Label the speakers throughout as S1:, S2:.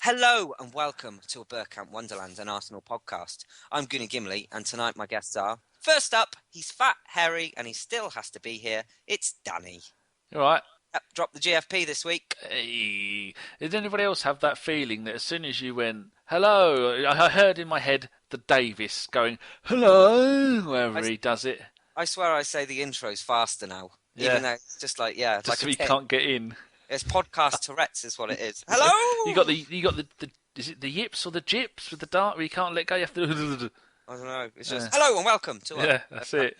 S1: Hello and welcome to a Bergkamp Wonderland, an Arsenal podcast. I'm Gimli, and tonight my guests are... First up, he's fat, hairy, and he still has to be here. It's Danny.
S2: All right.
S1: Dropped the GFP this week.
S2: Hey. Did anybody else have that feeling that as soon as you went, hello, I heard in my head the Davis going, hello, wherever he does it.
S1: I swear I say the intros faster now.
S2: Yeah.
S1: Even though it's just like, yeah.
S2: Just so he can't get in.
S1: It's podcast Tourette's is what it is. Hello!
S2: You got the is it the yips or the jips with the dart where you can't let go? You have to...
S1: I don't know. It's just, hello and welcome to
S2: Yeah, that's it.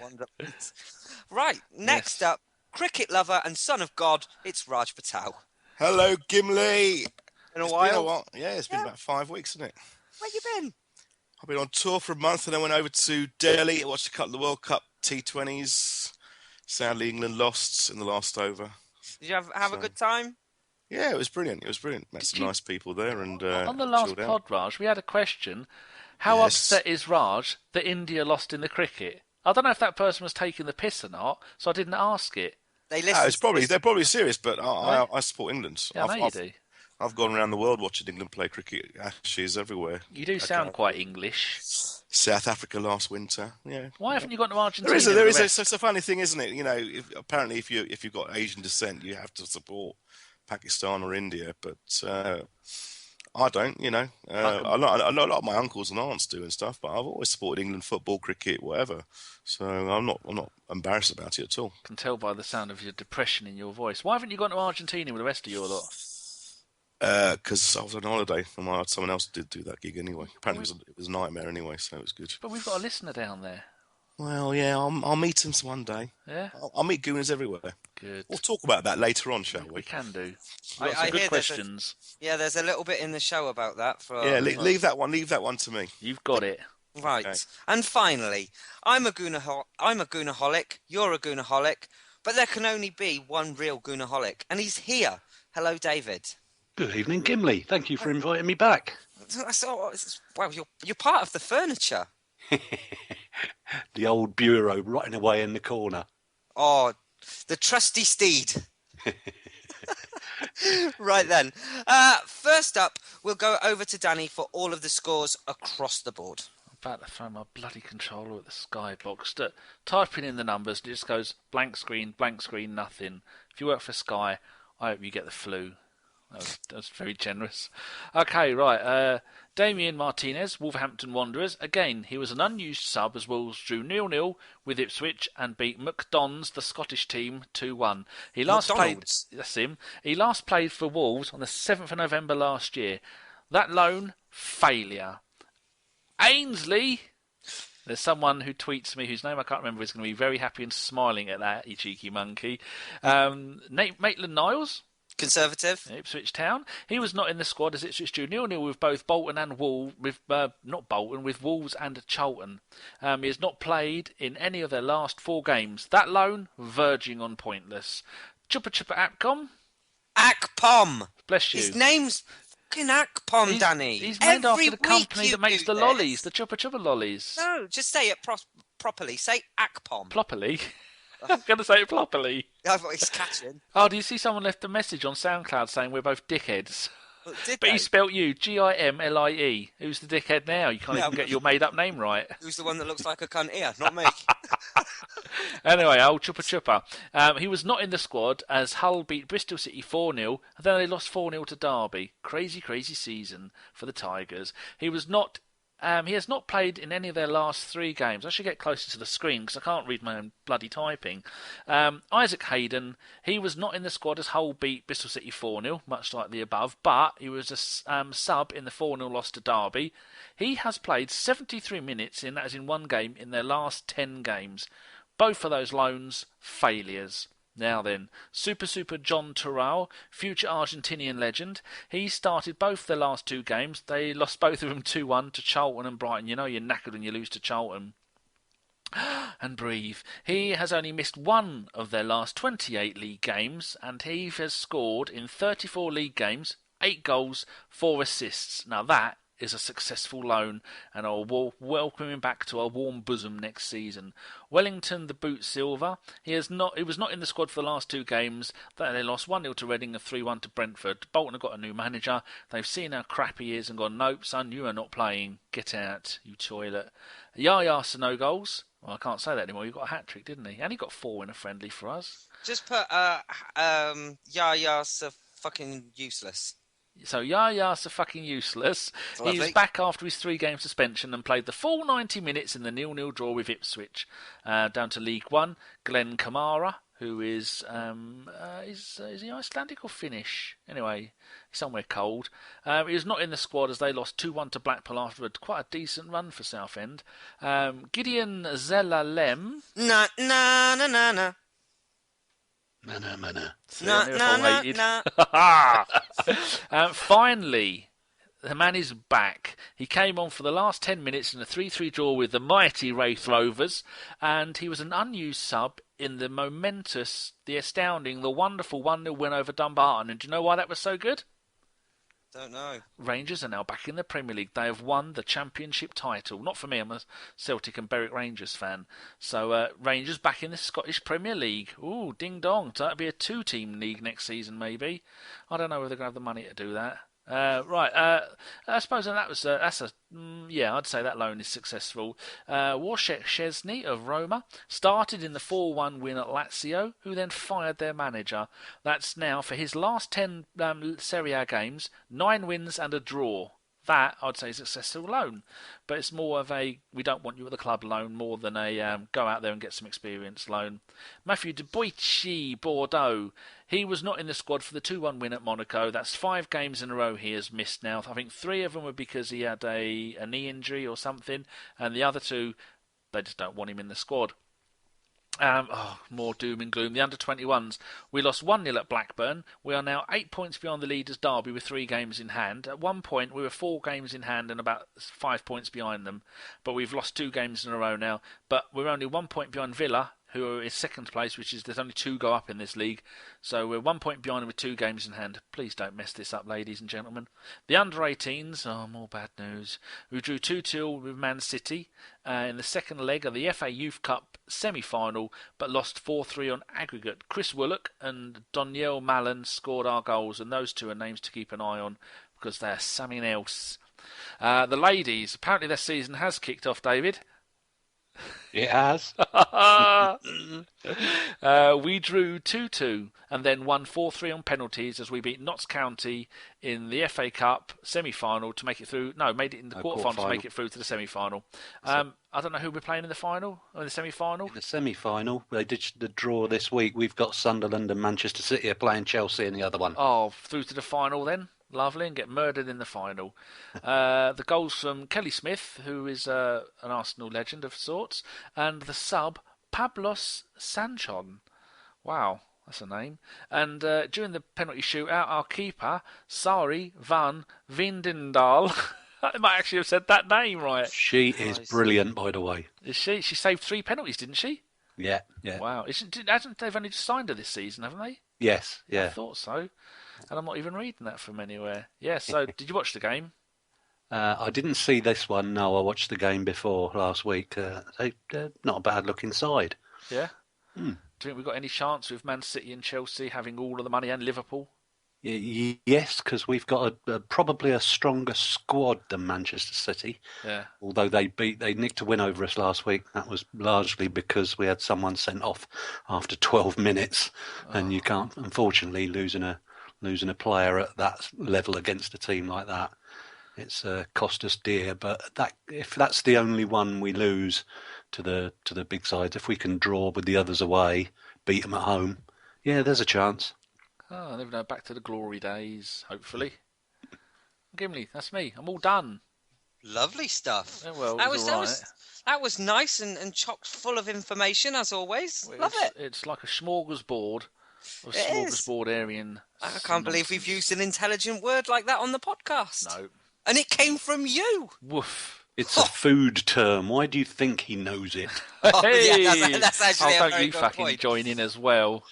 S1: Right, next up, cricket lover and son of God, it's Raj Patel.
S3: Hello, Gimli.
S1: Been a while?
S3: Been a while. Yeah, it's been about 5 weeks, isn't it?
S1: Where you been?
S3: I've been on tour for a month and then went over to Delhi to watch a couple of the World Cup T20s. Sadly, England lost in the last over.
S1: Did you have a good time?
S3: Yeah, it was brilliant. Met some nice people there and
S2: on the last pod, Raj, we had a question. How upset is Raj that India lost in the cricket? I don't know if that person was taking the piss or not, so I didn't ask it.
S3: They're probably serious, but I support England.
S2: Yeah, I know you do.
S3: I've gone around the world watching England play cricket. Ashes everywhere.
S2: You do sound quite English.
S3: South Africa last winter. Yeah.
S2: Why haven't you gone to Argentina?
S3: There is. It's a funny thing, isn't it? You know, apparently, if you've got Asian descent, you have to support Pakistan or India, but I don't. You know, I know a lot of my uncles and aunts do and stuff, but I've always supported England football, cricket, whatever. So I'm not embarrassed about it at all.
S2: Can tell by the sound of your depression in your voice. Why haven't you gone to Argentina with the rest of your lot?
S3: Because I was on holiday and someone else did do that gig anyway. Apparently it was a nightmare anyway, so it was good.
S2: But we've got a listener down there.
S3: Well, yeah, I'll meet him one day.
S2: Yeah?
S3: I'll meet Gooners everywhere.
S2: Good.
S3: We'll talk about that later on, shall we?
S2: We can do.
S1: I
S2: good
S1: hear
S2: questions.
S1: There's a little bit in the show about that.
S3: Leave that one to me.
S2: You've got it.
S1: Right.
S3: Okay.
S1: And finally, I'm a Goonaholic, you're a Goonaholic, but there can only be one real Goonaholic, and he's here. Hello, David.
S4: Good evening, Gimli. Thank you for inviting me back.
S1: Well, you're part of the furniture.
S4: The old bureau rotting away in the corner.
S1: Oh, the trusty steed. Right then. First up, we'll go over to Danny for all of the scores across the board.
S2: I'm about to throw my bloody controller at the skybox. Typing in the numbers, it just goes blank screen, nothing. If you work for Sky, I hope you get the flu. That was very generous. Okay, right. Damien Martinez, Wolverhampton Wanderers. Again, he was an unused sub as Wolves drew 0-0 with Ipswich and beat McDonald's, the Scottish team, 2-1. He last played for Wolves on the 7th of November last year. That loan, failure. Ainsley. There's someone who tweets me whose name I can't remember is going to be very happy and smiling at that, you cheeky monkey. Maitland-Niles.
S1: Conservative.
S2: Ipswich Town. He was not in the squad as Ipswich drew 0-0 with both Bolton and Wolves, with Wolves and Charlton. He has not played in any of their last 4 games. That loan, verging on pointless. Chupa Akpom.
S1: Akpom.
S2: Bless you.
S1: His name's fucking Akpom, Danny.
S2: He's named after the company that makes the lollies, the Chupa lollies.
S1: No, just say it properly. Say Akpom.
S2: Properly. I'm going to say it properly.
S1: I thought he's catching.
S2: Oh, do you see someone left a message on SoundCloud saying we're both dickheads?
S1: But
S2: he spelt you, Gimlie. Who's the dickhead now? You can't even get your made-up name right.
S1: Who's the one that looks like a cunt here? Not me.
S2: Anyway, old Chupa. He was not in the squad as Hull beat Bristol City 4-0, and then they lost 4-0 to Derby. Crazy season for the Tigers. He has not played in any of their last 3 games. I should get closer to the screen because I can't read my own bloody typing. Isaac Hayden, he was not in the squad as Hull beat Bristol City 4-0, much like the above, but he was a sub in the 4-0 loss to Derby. He has played 73 minutes, that is in 1 game, in their last 10 games. Both of those loans, failures. Now then, Super John Terrell, future Argentinian legend. He started both their last 2 games. They lost both of them 2-1 to Charlton and Brighton. You know you're knackered when you lose to Charlton. And breathe. He has only missed 1 of their last 28 league games, and he has scored in 34 league games, 8 goals, 4 assists. Now that is a successful loan, and I'll welcome him back to our warm bosom next season. Wellington, the boot silver. He was not in the squad for the last 2 games. They lost 1-0 to Reading and 3-1 to Brentford. Bolton have got a new manager. They've seen how crap he is and gone, nope, son, you are not playing. Get out, you toilet. Yaya no goals. Well, I can't say that anymore. He got a hat-trick, didn't he? And he got 4 in a friendly for us.
S1: Just put Yaya's fucking useless.
S2: So Yaya's fucking useless.
S1: Lovely.
S2: He's back after his 3-game suspension and played the full 90 minutes in the 0-0 draw with Ipswich. Down to League One, Glenn Kamara, who is he Icelandic or Finnish? Anyway, he's somewhere cold. He was not in the squad as they lost 2-1 to Blackpool afterward. Quite a decent run for Southend. Gideon Zelalem.
S1: Na na na na na.
S2: Finally, the man is back. He came on for the last 10 minutes in a 3-3 draw with the mighty Wraith Rovers, and he was an unused sub in the momentous, the astounding, the wonderful 1-0 win over Dumbarton. And do you know why that was so good?
S1: Don't know.
S2: Rangers are now back in the Premier League. They have won the championship title. Not for me, I'm a Celtic and Berwick Rangers fan. So Rangers back in the Scottish Premier League. Ooh, ding dong. So that'll be a 2-team league next season, maybe. I don't know whether they're going to have the money to do that. I suppose I'd say that loan is successful. Wojciech Szczesny of Roma started in the 4-1 win at Lazio, who then fired their manager. That's now for his last 10 Serie A games, 9 wins and a draw. That, I'd say, is a successful loan. But it's more of a, we don't want you at the club loan, more than a go out there and get some experience loan. Matthew Debuchy, Bordeaux. He was not in the squad for the 2-1 win at Monaco. That's 5 games in a row he has missed now. I think 3 of them were because he had a knee injury or something. And the other 2, they just don't want him in the squad. More doom and gloom. The under-21s, we lost 1-0 at Blackburn. We are now 8 points behind the leaders Derby with 3 games in hand. At one point, we were 4 games in hand and about 5 points behind them. But we've lost 2 games in a row now. But we're only 1 point behind Villa, who is second place, which is there's only 2 go up in this league. So we're 1 point behind them with 2 games in hand. Please don't mess this up, ladies and gentlemen. The under-18s, more bad news. We drew 2-2 with Man City in the second leg of the FA Youth Cup semi-final, but lost 4-3 on aggregate. Chris Willock and Doniel Mallon scored our goals, and those 2 are names to keep an eye on because they're something else. The ladies, apparently their season has kicked off, David.
S4: It has.
S2: We drew 2-2 and then won 4-3 on penalties as we beat Notts County in the FA Cup semi-final to make it through. No, made it in the quarter-final to make it through to the semi-final. I don't know who we're playing in the final or in the semi-final.
S4: In the semi-final, they did the draw this week. We've got Sunderland and Manchester City are playing Chelsea in the other one.
S2: Oh, through to the final then. Lovely, and get murdered in the final. The goals from Kelly Smith, who is an Arsenal legend of sorts, and the sub, Pablos Sanchon. Wow, that's a name. And during the penalty shootout, our keeper, Sari van Vindendal, I might actually have said that name right.
S4: She is brilliant, by the way.
S2: Is she? She saved 3 penalties, didn't she?
S4: Yeah.
S2: Wow. They've only just signed her this season, haven't they?
S4: Yes, yeah.
S2: I thought so. And I'm not even reading that from anywhere. Yeah, so did you watch the game?
S4: I didn't see this one, no. I watched the game before last week. They're not a bad-looking side.
S2: Yeah? Do you think we've got any chance with Man City and Chelsea having all of the money and Liverpool?
S4: Yes, because we've got probably a stronger squad than Manchester City.
S2: Yeah.
S4: Although they nicked a win over us last week. That was largely because we had someone sent off after 12 minutes. And you can't, unfortunately, losing a player at that level against a team like that, it's cost us dear. But if that's the only one we lose to the big sides, if we can draw with the others away, beat them at home, yeah, there's a chance.
S2: Oh, I never know. Back to the glory days, hopefully. Gimli, that's me. I'm all done.
S1: Lovely stuff.
S2: Yeah, well,
S1: that was nice and chock full of information as always. Love it.
S2: It's like a smorgasbord. Of
S1: It is.
S2: smorgasbordarian.
S1: I can't believe we've used an intelligent word like that on the podcast.
S2: No.
S1: And it came from you.
S2: Woof.
S4: It's a food term. Why do you think he knows it?
S2: Hey!
S1: Yeah, that's actually a
S2: don't
S1: very
S2: you
S1: good
S2: fucking
S1: point.
S2: join in as well.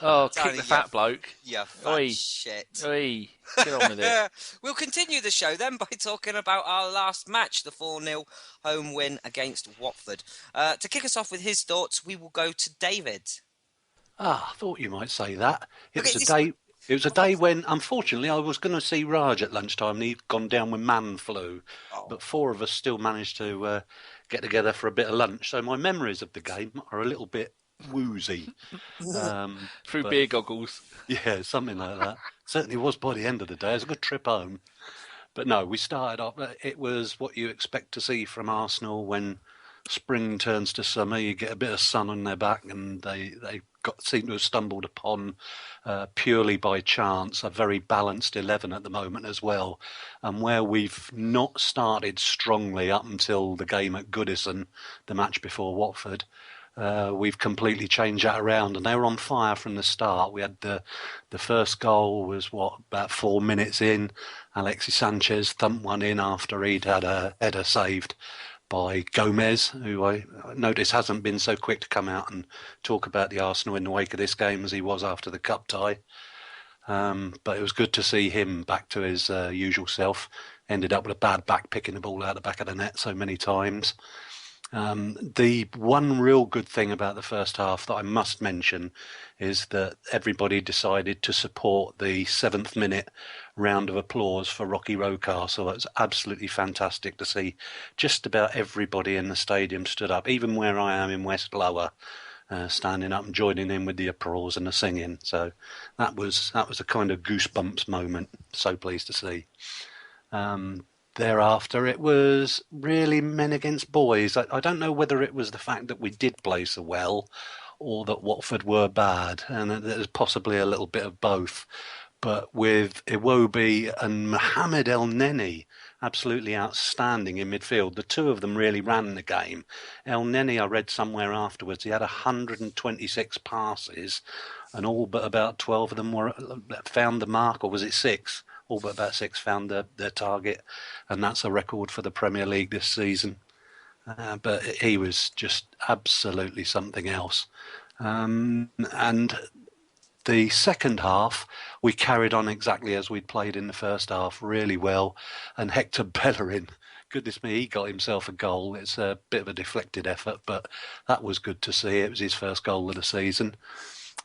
S2: Oh, kick
S1: Danny,
S2: the fat bloke.
S1: You fat
S2: Oi.
S1: shit.
S2: Oi. Get on with it.
S1: We'll continue the show then by talking about our last match, the 4-0 home win against Watford. To kick us off with his thoughts, we will go to David.
S4: I thought you might say that. It
S1: Okay,
S4: was a day. It was a day when, unfortunately, I was going to see Raj at lunchtime, and he'd gone down with man flu. But 4 of us still managed to get together for a bit of lunch. So my memories of the game are a little bit woozy.
S2: Through
S4: but-
S2: beer goggles.
S4: Yeah, something like that. Certainly was by the end of the day. It was a good trip home. But no, we started off. It was what you expect to see from Arsenal when spring turns to summer. You get a bit of sun on their back, and they seem to have stumbled upon purely by chance a very balanced 11 at the moment as well. And where we've not started strongly up until the game at Goodison, the match before Watford, we've completely changed that around, and they were on fire from the start. We had the first goal was about 4 minutes in. Alexis Sanchez thumped one in after he'd had a header saved by Gomez, who I notice hasn't been so quick to come out and talk about the Arsenal in the wake of this game as he was after the cup tie. But it was good to see him back to his usual self. Ended up with a bad back, picking the ball out the back of the net so many times. The one real good thing about the first half that I must mention is that everybody decided to support the 7th minute round of applause for Rocky Rocastle. It was absolutely fantastic to see just about everybody in the stadium stood up, even where I am in West Lower, standing up and joining in with the applause and the singing. So that was a kind of goosebumps moment. So pleased to see. Thereafter, it was really men against boys. I don't know whether it was the fact that we did play so well or that Watford were bad, and there's possibly a little bit of both. But with Iwobi and Mohamed El Neni absolutely outstanding in midfield, the two of them really ran the game. El Neni, I read somewhere afterwards, he had 126 passes, and all but about 12 of them found the mark, or was it 6? All but about 6 found their target, and that's a record for the Premier League this season. But he was just absolutely something else. And the second half, we carried on exactly as we'd played in the first half, really well. And Hector Bellerin, goodness me, he got himself a goal. It's a bit of a deflected effort, but that was good to see. It was his first goal of the season.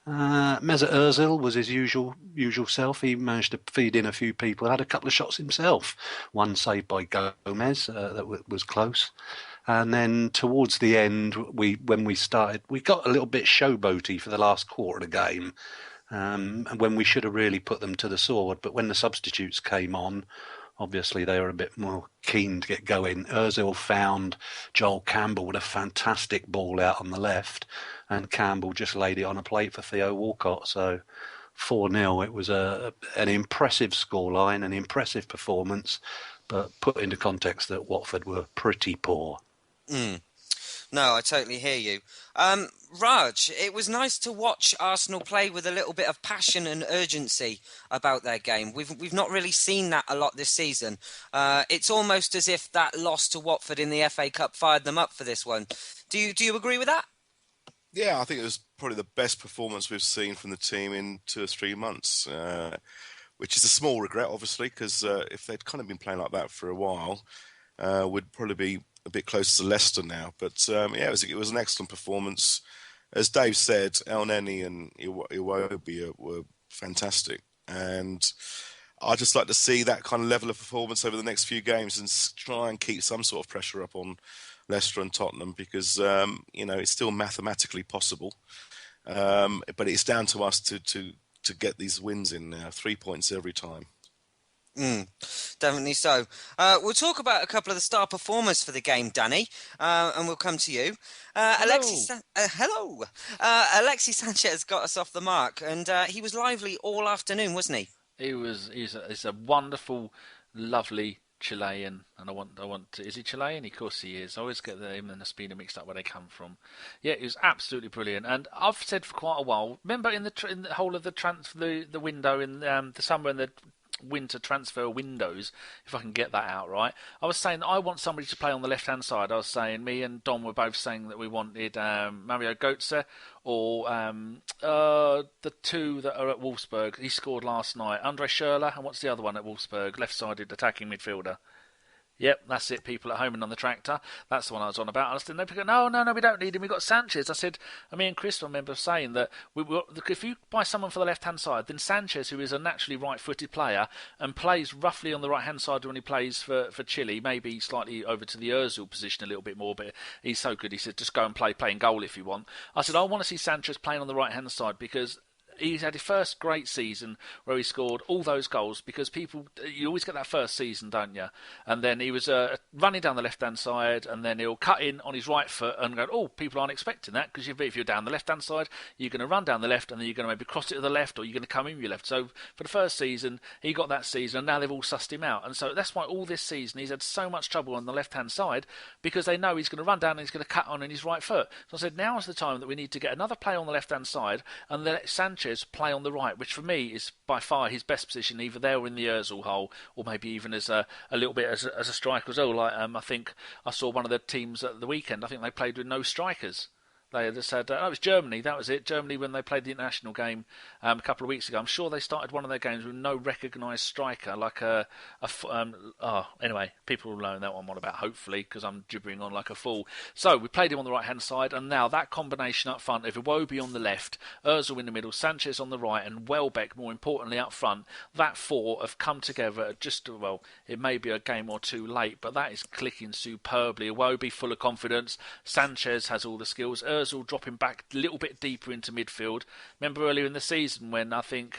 S4: Mesut Ozil was his usual self. He managed to feed in a few people. Had a couple of shots himself. One saved by Gomez that was close. And then towards the end, when we started, we got a little bit showboaty for the last quarter of the game, when we should have really put them to the sword. But when the substitutes came on, obviously they were a bit more keen to get going. Ozil found Joel Campbell with a fantastic ball out on the left, and Campbell just laid it on a plate for Theo Walcott. So 4-0, it was an impressive scoreline, an impressive performance, but put into context that Watford were pretty poor.
S1: No, I totally hear you. Raj, it was nice to watch Arsenal play with a little bit of passion and urgency about their game. We've not really seen that a lot this season. It's almost as if that loss to Watford in the FA Cup fired them up for this one. Do you agree with that?
S3: Yeah, I think it was probably the best performance we've seen from the team in 2 or 3 months, which is a small regret, obviously, because if they'd kind of been playing like that for a while, we'd probably be a bit closer to Leicester now. But yeah, it was an excellent performance. As Dave said, El Neni and Iwobi were fantastic, and I'd just like to see that kind of level of performance over the next few games and try and keep some sort of pressure up on Leicester and Tottenham, because it's still mathematically possible, but it's down to us to get these wins in now. 3 points every time.
S1: Definitely so. We'll talk about a couple of the star performers for the game, Danny, and we'll come to you. Hello. Alexis Sanchez got us off the mark, and he was lively all afternoon, wasn't he?
S2: He's a wonderful, lovely Chilean, and I want is he Chilean? Of course he is. I always get him and Espina mixed up where they come from. Yeah, he was absolutely brilliant, and I've said for quite a while. Remember in the whole of the window in the summer and the winter transfer windows, if I can get that out right. I was saying that I want somebody to play on the left-hand side. I was saying, me and Dom were both saying that we wanted Mario Götze or the two that are at Wolfsburg. He scored last night. Andre Schürrle, and what's the other one at Wolfsburg? Left-sided attacking midfielder. Yep, that's it, people at home and on the tractor. That's the one I was on about. And I said, no, we don't need him. We've got Sanchez. I said, me and Chris, I remember saying that if you buy someone for the left-hand side, then Sanchez, who is a naturally right-footed player and plays roughly on the right-hand side when he plays for Chile, maybe slightly over to the Ozil position a little bit more, but he's so good. He said, just go and play in goal if you want. I said, I want to see Sanchez playing on the right-hand side because he's had his first great season where he scored all those goals because you always get that first season, don't you? And then he was running down the left-hand side and then he'll cut in on his right foot and go, oh, people aren't expecting that because if you're down the left-hand side, you're going to run down the left and then you're going to maybe cross it to the left or you're going to come in your left. So for the first season, he got that season and now they've all sussed him out. And so that's why all this season he's had so much trouble on the left-hand side because they know he's going to run down and he's going to cut on in his right foot. So I said, now is the time that we need to get another player on the left-hand side and let Sanchez play on the right, which for me is by far his best position, either there or in the Ozil hole, or maybe even as a little bit as a striker as well. Like I think I saw one of the teams at the weekend. I think they played with no strikers. They just had, it was Germany, that was it. Germany, when they played the international game a couple of weeks ago, I'm sure they started one of their games with no recognised striker, like anyway, people will know that one what about, hopefully, because I'm gibbering on like a fool. So, we played him on the right-hand side, and now that combination up front of Iwobi on the left, Ozil in the middle, Sanchez on the right, and Welbeck, more importantly, up front, that four have come together just, well, it may be a game or two late, but that is clicking superbly. Iwobi full of confidence, Sanchez has all the skills, Ozil dropping back a little bit deeper into midfield. Remember earlier in the season when I think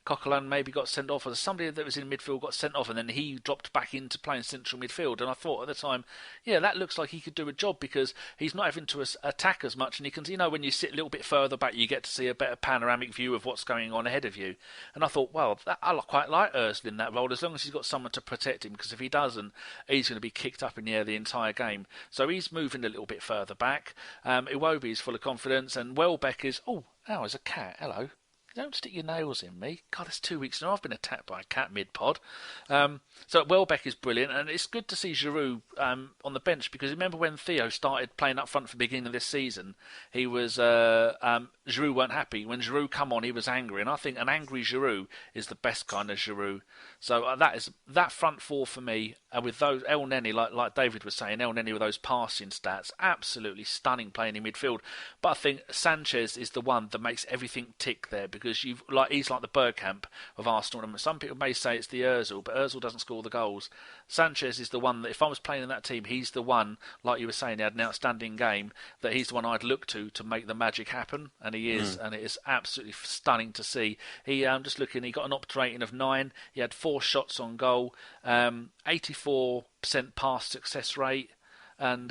S2: Coquelin maybe got sent off, or somebody that was in midfield got sent off, and then he dropped back into playing central midfield. And I thought at the time, yeah, that looks like he could do a job because he's not having to attack as much, and he can, when you sit a little bit further back, you get to see a better panoramic view of what's going on ahead of you. And I thought, well, I quite like Ozil in that role as long as he's got someone to protect him, because if he doesn't, he's going to be kicked up in the air the entire game. So he's moving a little bit further back. Iwobi is full of confidence, and Welbeck is, there's a cat, hello. Don't stick your nails in me. God, it's 2 weeks now. I've been attacked by a cat mid-pod. So Welbeck is brilliant, and it's good to see Giroud on the bench, because remember when Theo started playing up front for the beginning of this season, he was Giroud weren't happy. When Giroud come on, he was angry, and I think an angry Giroud is the best kind of Giroud. So that front four for me, with those El Neni, like David was saying, El Neni with those passing stats, absolutely stunning playing in midfield. But I think Sanchez is the one that makes everything tick there, because he's like the Bergkamp of Arsenal. And some people may say it's the Ozil, but Ozil doesn't score the goals. Sanchez is the one that, if I was playing in that team, he's the one, like you were saying, he had an outstanding game, that he's the one I'd look to make the magic happen, and he is, and it is absolutely stunning to see. He just looking, he got an opt rating of 9, he had 4 shots on goal, 84% pass success rate, and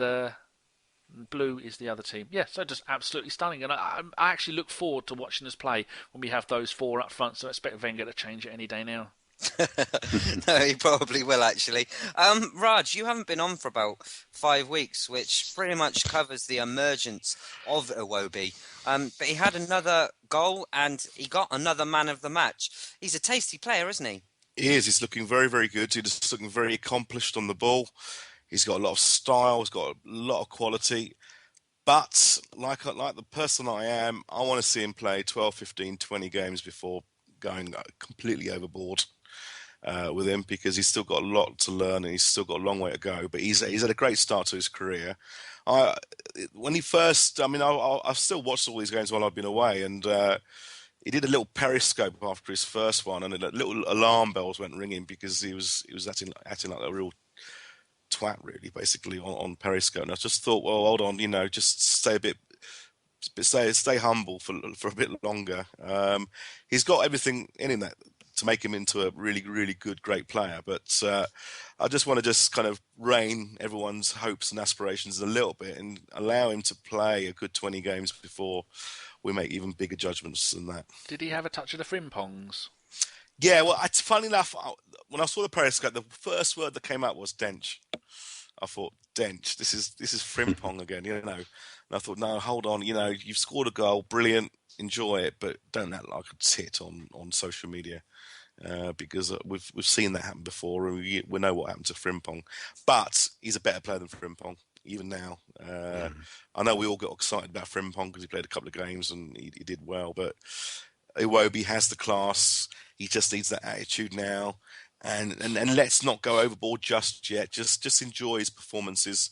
S2: Blue is the other team. Yeah, so just absolutely stunning. And I actually look forward to watching us play when we have those 4 up front, so I expect Wenger to change it any day now.
S1: No, he probably will, actually. Raj, you haven't been on for about 5 weeks, which pretty much covers the emergence of Iwobi. But he had another goal and he got another man of the match. He's a tasty player, isn't he?
S3: He is. He's looking very, very good. He's looking very accomplished on the ball. He's got a lot of style. He's got a lot of quality. But like the person I am, I want to see him play 12, 15, 20 games before going completely overboard with him, because he's still got a lot to learn and he's still got a long way to go. But he's had a great start to his career. When he first, I've still watched all these games while I've been away, and he did a little periscope after his first one, and little alarm bells went ringing because he was acting like a real twat, really, basically on Periscope. And I just thought, well, hold on, just stay humble for a bit longer. He's got everything in him that to make him into a really, really good, great player. But I just want to kind of rein everyone's hopes and aspirations a little bit and allow him to play a good 20 games before we make even bigger judgments than that.
S2: Did he have a touch of the frimpongs?
S3: Yeah, well, funny enough, when I saw the Periscope, the first word that came out was dench. I thought, dench, this is frimpong again, And I thought, no, hold on, you've scored a goal, brilliant, enjoy it, but don't act like a tit on social media. because we've seen that happen before, and we know what happened to Frimpong. But he's a better player than Frimpong, even now. I know we all got excited about Frimpong because he played a couple of games and he did well, but Iwobi has the class. He just needs that attitude now. And let's not go overboard just yet. Just enjoy his performances.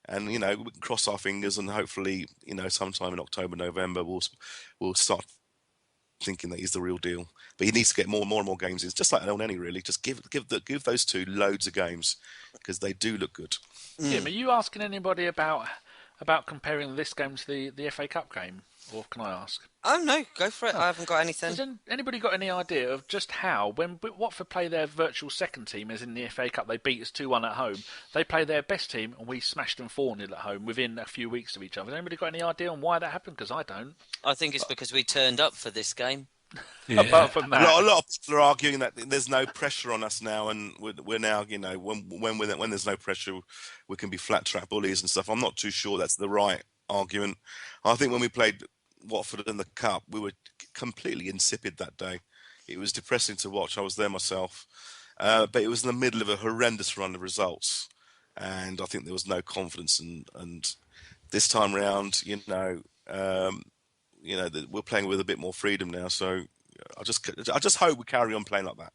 S3: And, we can cross our fingers and hopefully, sometime in October, November, we'll start thinking that he's the real deal. But he needs to get more and more games. It's just like Elneny, really. Just give those two loads of games because they do look good.
S2: Jim, are you asking anybody about comparing this game to the FA Cup game? Or can I ask?
S1: Oh, no, go for it. I haven't got anything.
S2: Has anybody got any idea of just how, when Watford play their virtual second team, as in the FA Cup, they beat us 2-1 at home, they play their best team and we smashed them 4-0 at home within a few weeks of each other? Has anybody got any idea on why that happened? Because I don't.
S1: I think it's because we turned up for this game.
S2: Yeah. Apart from that,
S3: a lot of people are arguing that there's no pressure on us now, and we're now, when there's no pressure, we can be flat track bullies and stuff. I'm not too sure that's the right argument. I think when we played Watford in the Cup, we were completely insipid that day. It was depressing to watch. I was there myself, but it was in the middle of a horrendous run of results, and I think there was no confidence. And this time round, we're playing with a bit more freedom now. So I just hope we carry on playing like that.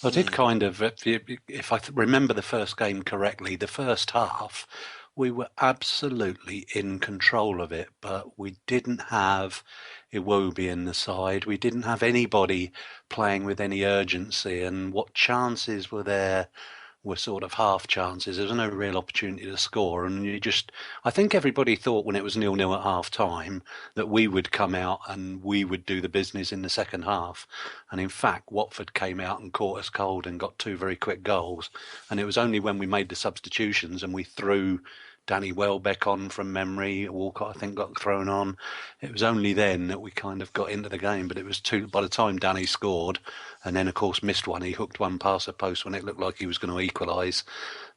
S4: I did kind of, if I remember the first game correctly, the first half, we were absolutely in control of it, but we didn't have Iwobi in the side. We didn't have anybody playing with any urgency, and what chances were there were sort of half chances. There was no real opportunity to score, and I think everybody thought when it was 0-0 at half time that we would come out and we would do the business in the second half. And in fact, Watford came out and caught us cold and got 2 very quick goals. And it was only when we made the substitutions and we threw Danny Welbeck on from memory, Walcott I think got thrown on. It was only then that we kind of got into the game, but it was by the time Danny scored, and then of course missed one, he hooked one past the post when it looked like he was going to equalise.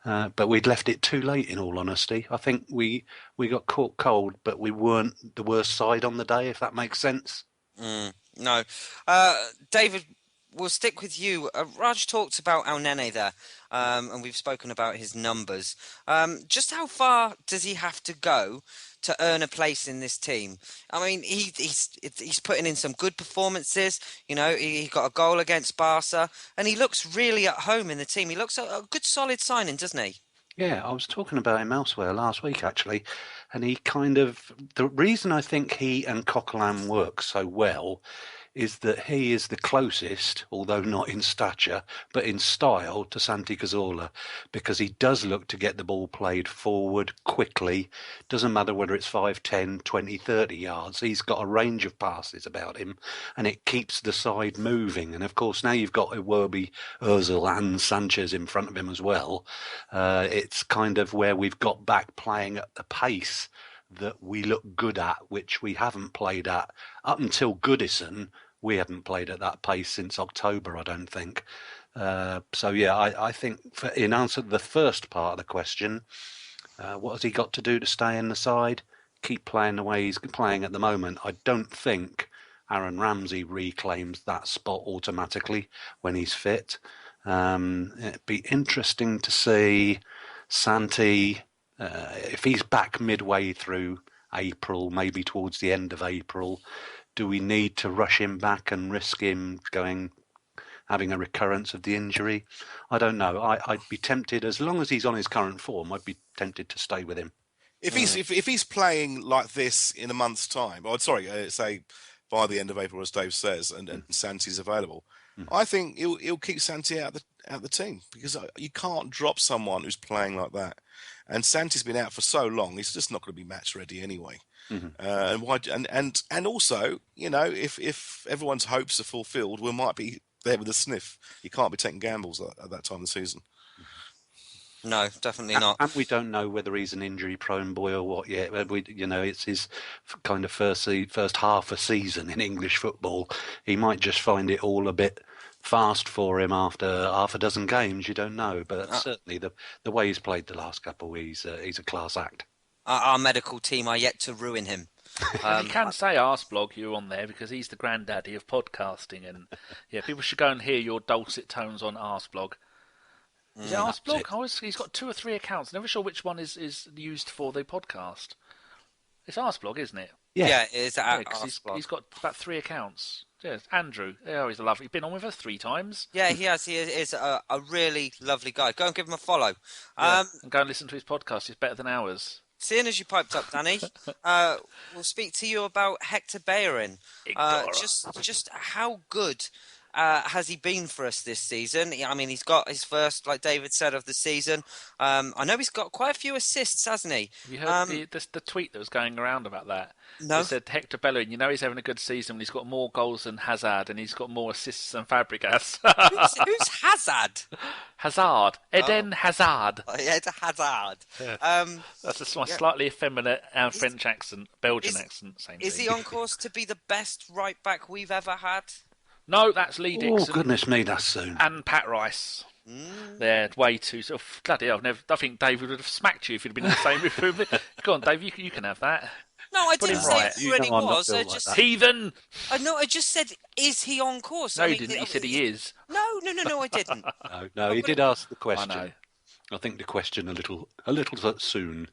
S4: But we'd left it too late, in all honesty. I think we got caught cold, but we weren't the worst side on the day, if that makes sense.
S1: No. David, we'll stick with you. Raj talked about Elneny there, and we've spoken about his numbers. Just how far does he have to go to earn a place in this team? I mean, he's putting in some good performances. He got a goal against Barca, and he looks really at home in the team. He looks a good, solid signing, doesn't he?
S4: Yeah, I was talking about him elsewhere last week, actually, and the reason I think he and Coquelin work so well is that he is the closest, although not in stature, but in style, to Santi Cazorla, because he does look to get the ball played forward quickly. Doesn't matter whether it's 5, 10, 20, 30 yards. He's got a range of passes about him, and it keeps the side moving. And of course, now you've got Iwobi, Ozil and Sanchez in front of him as well. It's kind of where we've got back playing at the pace that we look good at, which we haven't played at up until Goodison. We haven't played at that pace since October, I don't think. I think in answer to the first part of the question, what has he got to do to stay in the side? Keep playing the way he's playing at the moment. I don't think Aaron Ramsey reclaims that spot automatically when he's fit. It'd be interesting to see Santi, if he's back midway through April, maybe towards the end of April, do we need to rush him back and risk him having a recurrence of the injury? I don't know. I'd be tempted, as long as he's on his current form, I'd be tempted to stay with him.
S3: If he's playing like this in a month's time, say by the end of April, as Dave says, and Santi's available, I think he'll keep Santi out the team, because you can't drop someone who's playing like that. And Santi's been out for so long; he's just not going to be match ready anyway. And also, if everyone's hopes are fulfilled, we might be there with a sniff. You can't be taking gambles at that time of the season.
S1: No, definitely not.
S4: And we don't know whether he's an injury-prone boy or what yet. It's his kind of first half a season in English football. He might just find it all a bit fast for him after half a dozen games. You don't know, but certainly the way he's played the last couple of weeks, he's a class act.
S1: Our medical team are yet to ruin him.
S2: And you can say Arsblog, you're on there, because he's the granddaddy of podcasting. And yeah, people should go and hear your dulcet tones on Arsblog. Is it Arsblog? He's got 2 or 3 accounts. Never sure which one is used for the podcast. It's Arsblog, isn't it?
S1: Yeah, it is.
S2: He's got about 3 accounts. Yeah, Andrew. Oh, he's a lovely. He's been on with us 3 times.
S1: Yeah, he has. He is a really lovely guy. Go and give him a follow.
S2: And go and listen to his podcast. It's better than ours.
S1: Seeing as you piped up, Danny, we'll speak to you about Hector Bellerin. Just how good has he been for us this season? I mean, he's got his first, like David said, of the season. I know he's got quite a few assists, hasn't he?
S2: Have you heard the tweet that was going around about that?
S1: No.
S2: It said Hector Bellerin, he's having a good season when he's got more goals than Hazard and he's got more assists than Fabregas.
S1: Who's Hazard?
S2: Hazard. Eden Hazard.
S1: Oh, yeah, it's a Hazard.
S2: Yeah. That's a slightly effeminate French accent, Belgian accent. Same
S1: is
S2: thing.
S1: He on course to be the best right back we've ever had?
S2: No, that's Lee Dixon.
S4: Oh, goodness me, that's soon.
S2: And Pat Rice. They're way too sort of bloody hell. I think David would have smacked you if you'd been in the same room. Go on, Dave, you can have that.
S1: No, I didn't say it really was.
S4: I just
S2: heathen.
S1: No, I just said, is he on course?
S2: No, you didn't. You said he is.
S1: No, I didn't.
S4: No, he did ask the question. I think the question a little soon.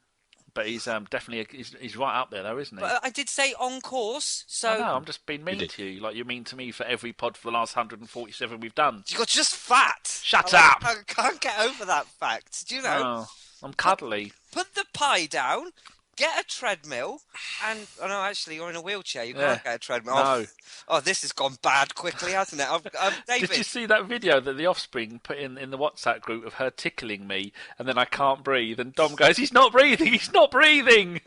S2: But he's definitely he's right up there, though, isn't he?
S1: But I did say on course, so...
S2: No, I'm just being mean to you, like you're mean to me for every pod for the last 147 we've done.
S1: You're just fat.
S2: Shut up!
S1: I can't get over that fact. Do you know?
S2: Oh, I'm cuddly.
S1: Put the pie down, get a treadmill, and... Oh, no, actually, you're in a wheelchair. You can't get a treadmill.
S2: No.
S1: Oh, this has gone bad quickly, hasn't it? David...
S2: Did you see that video that the Offspring put in the WhatsApp group of her tickling me, and then I can't breathe, and Dom goes, he's not breathing!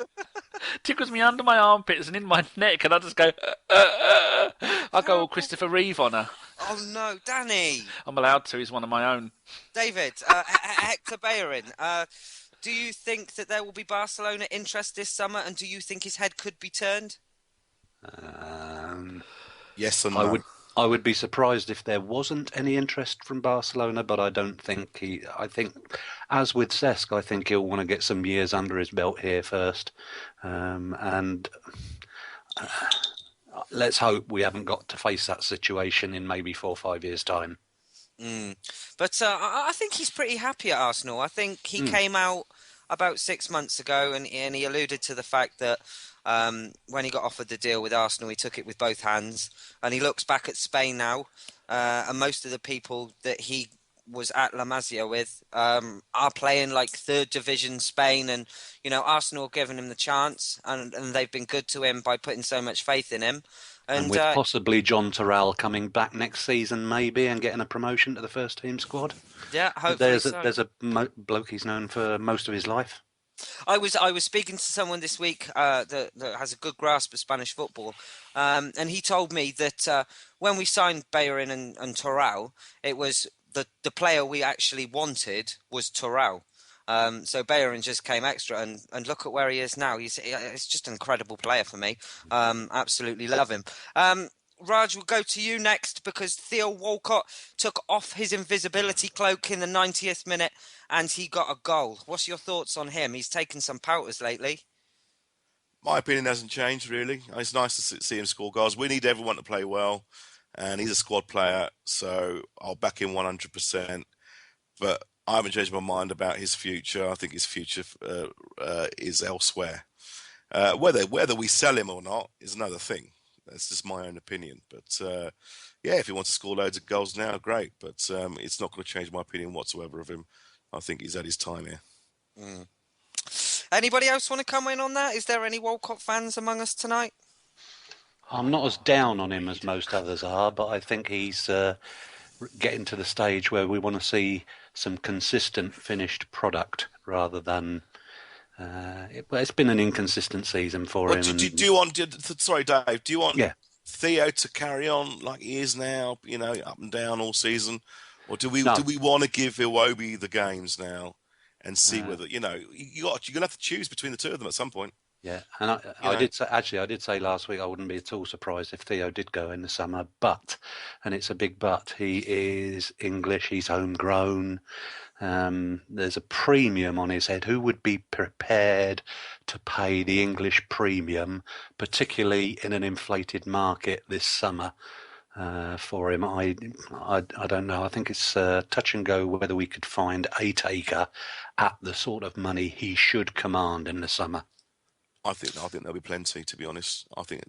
S2: Tickles me under my armpits and in my neck, and I just go, I go all Christopher Reeve on her.
S1: Oh, no, Danny!
S2: I'm allowed to, he's one of my own.
S1: David, Hector Bellerin, do you think that there will be Barcelona interest this summer, and do you think his head could be turned?
S3: Yes and no.
S4: I would be surprised if there wasn't any interest from Barcelona, but I don't think I think, as with Cesc, I think he'll want to get some years under his belt here first. And let's hope we haven't got to face that situation in maybe 4 or 5 years' time.
S1: But I think he's pretty happy at Arsenal. I think he came out about 6 months ago and he alluded to the fact that when he got offered the deal with Arsenal, he took it with both hands. And he looks back at Spain now, and most of the people that he was at La Masia with are playing like 3rd division Spain, and Arsenal giving him the chance, and they've been good to him by putting so much faith in him.
S4: And with possibly John Terrell coming back next season, maybe, and getting a promotion to the first team squad.
S1: Yeah, hopefully
S4: there's a bloke he's known for most of his life.
S1: I was speaking to someone this week that has a good grasp of Spanish football, and he told me that when we signed Bellerin and Torrao, it was the player we actually wanted was Torrao. So Bellerin just came extra, and look at where he is now. He's just an incredible player for me. Absolutely love him. Raj, we'll go to you next because Theo Walcott took off his invisibility cloak in the 90th minute and he got a goal. What's your thoughts on him? He's taken some pouters lately.
S3: My opinion hasn't changed, really. It's nice to see him score goals. We need everyone to play well, and he's a squad player, so I'll back him 100%. But I haven't changed my mind about his future. I think his future is elsewhere. Whether we sell him or not is another thing. That's just my own opinion. But, if he wants to score loads of goals now, great. But it's not going to change my opinion whatsoever of him. I think he's had his time here.
S1: Anybody else want to come in on that? Is there any Walcott fans among us tonight?
S4: I'm not as down on him as most others are, but I think he's getting to the stage where we want to see some consistent finished product rather than... it's been an inconsistent season for him.
S3: Do you want... Sorry, Dave. Do you want Theo to carry on like he is now, up and down all season? Or do we want to give Iwobi the games now and see whether, you're going to have to choose between the two of them at some point.
S4: Yeah, and I did say last week I wouldn't be at all surprised if Theo did go in the summer, but, and it's a big but, he is English, he's homegrown, There's a premium on his head. Who would be prepared to pay the English premium, particularly in an inflated market this summer, for him? I don't know. I think it's touch and go whether we could find a taker at the sort of money he should command in the summer.
S3: I think there'll be plenty. To be honest, I think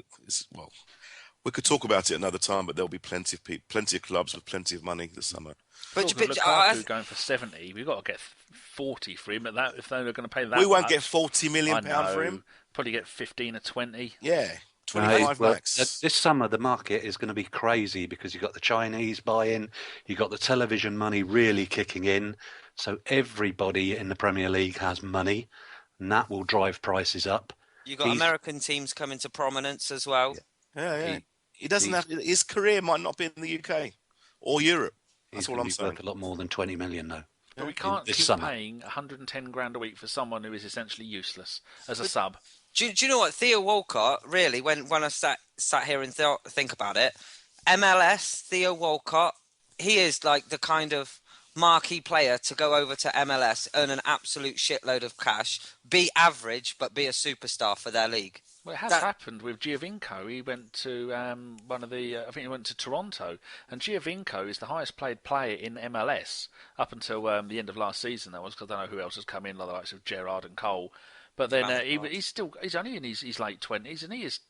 S3: we could talk about it another time, but there'll be plenty of clubs with plenty of money this summer.
S2: But Lukaku going for 70, we've got to get 40 for him. If they're going to pay that,
S3: we won't
S2: much,
S3: get £40 million for him.
S2: Probably get 15 or 20.
S3: Yeah, 25 max.
S4: This summer the market is going to be crazy because you've got the Chinese buy-in, you've got the television money really kicking in. So everybody in the Premier League has money, and that will drive prices up.
S1: You've got American teams coming to prominence as well.
S3: Yeah. He doesn't have his career might not be in the UK or Europe. That's all I'm saying.
S4: Worth a lot more than 20 million though.
S2: But we can't keep paying 110 grand a week for someone who is essentially useless as a sub.
S1: Do you know what, Theo Walcott? Really, when I sat here and think about it, MLS, Theo Walcott, he is like the kind of marquee player to go over to MLS, earn an absolute shitload of cash, be average, but be a superstar for their league.
S2: Well, it has happened with Giovinco. He went to I think he went to Toronto, and Giovinco is the highest paid player in MLS up until the end of last season. That was because I don't know who else has come in, like the likes of Gerrard and Cole. But then he's only in his late 20s, and he's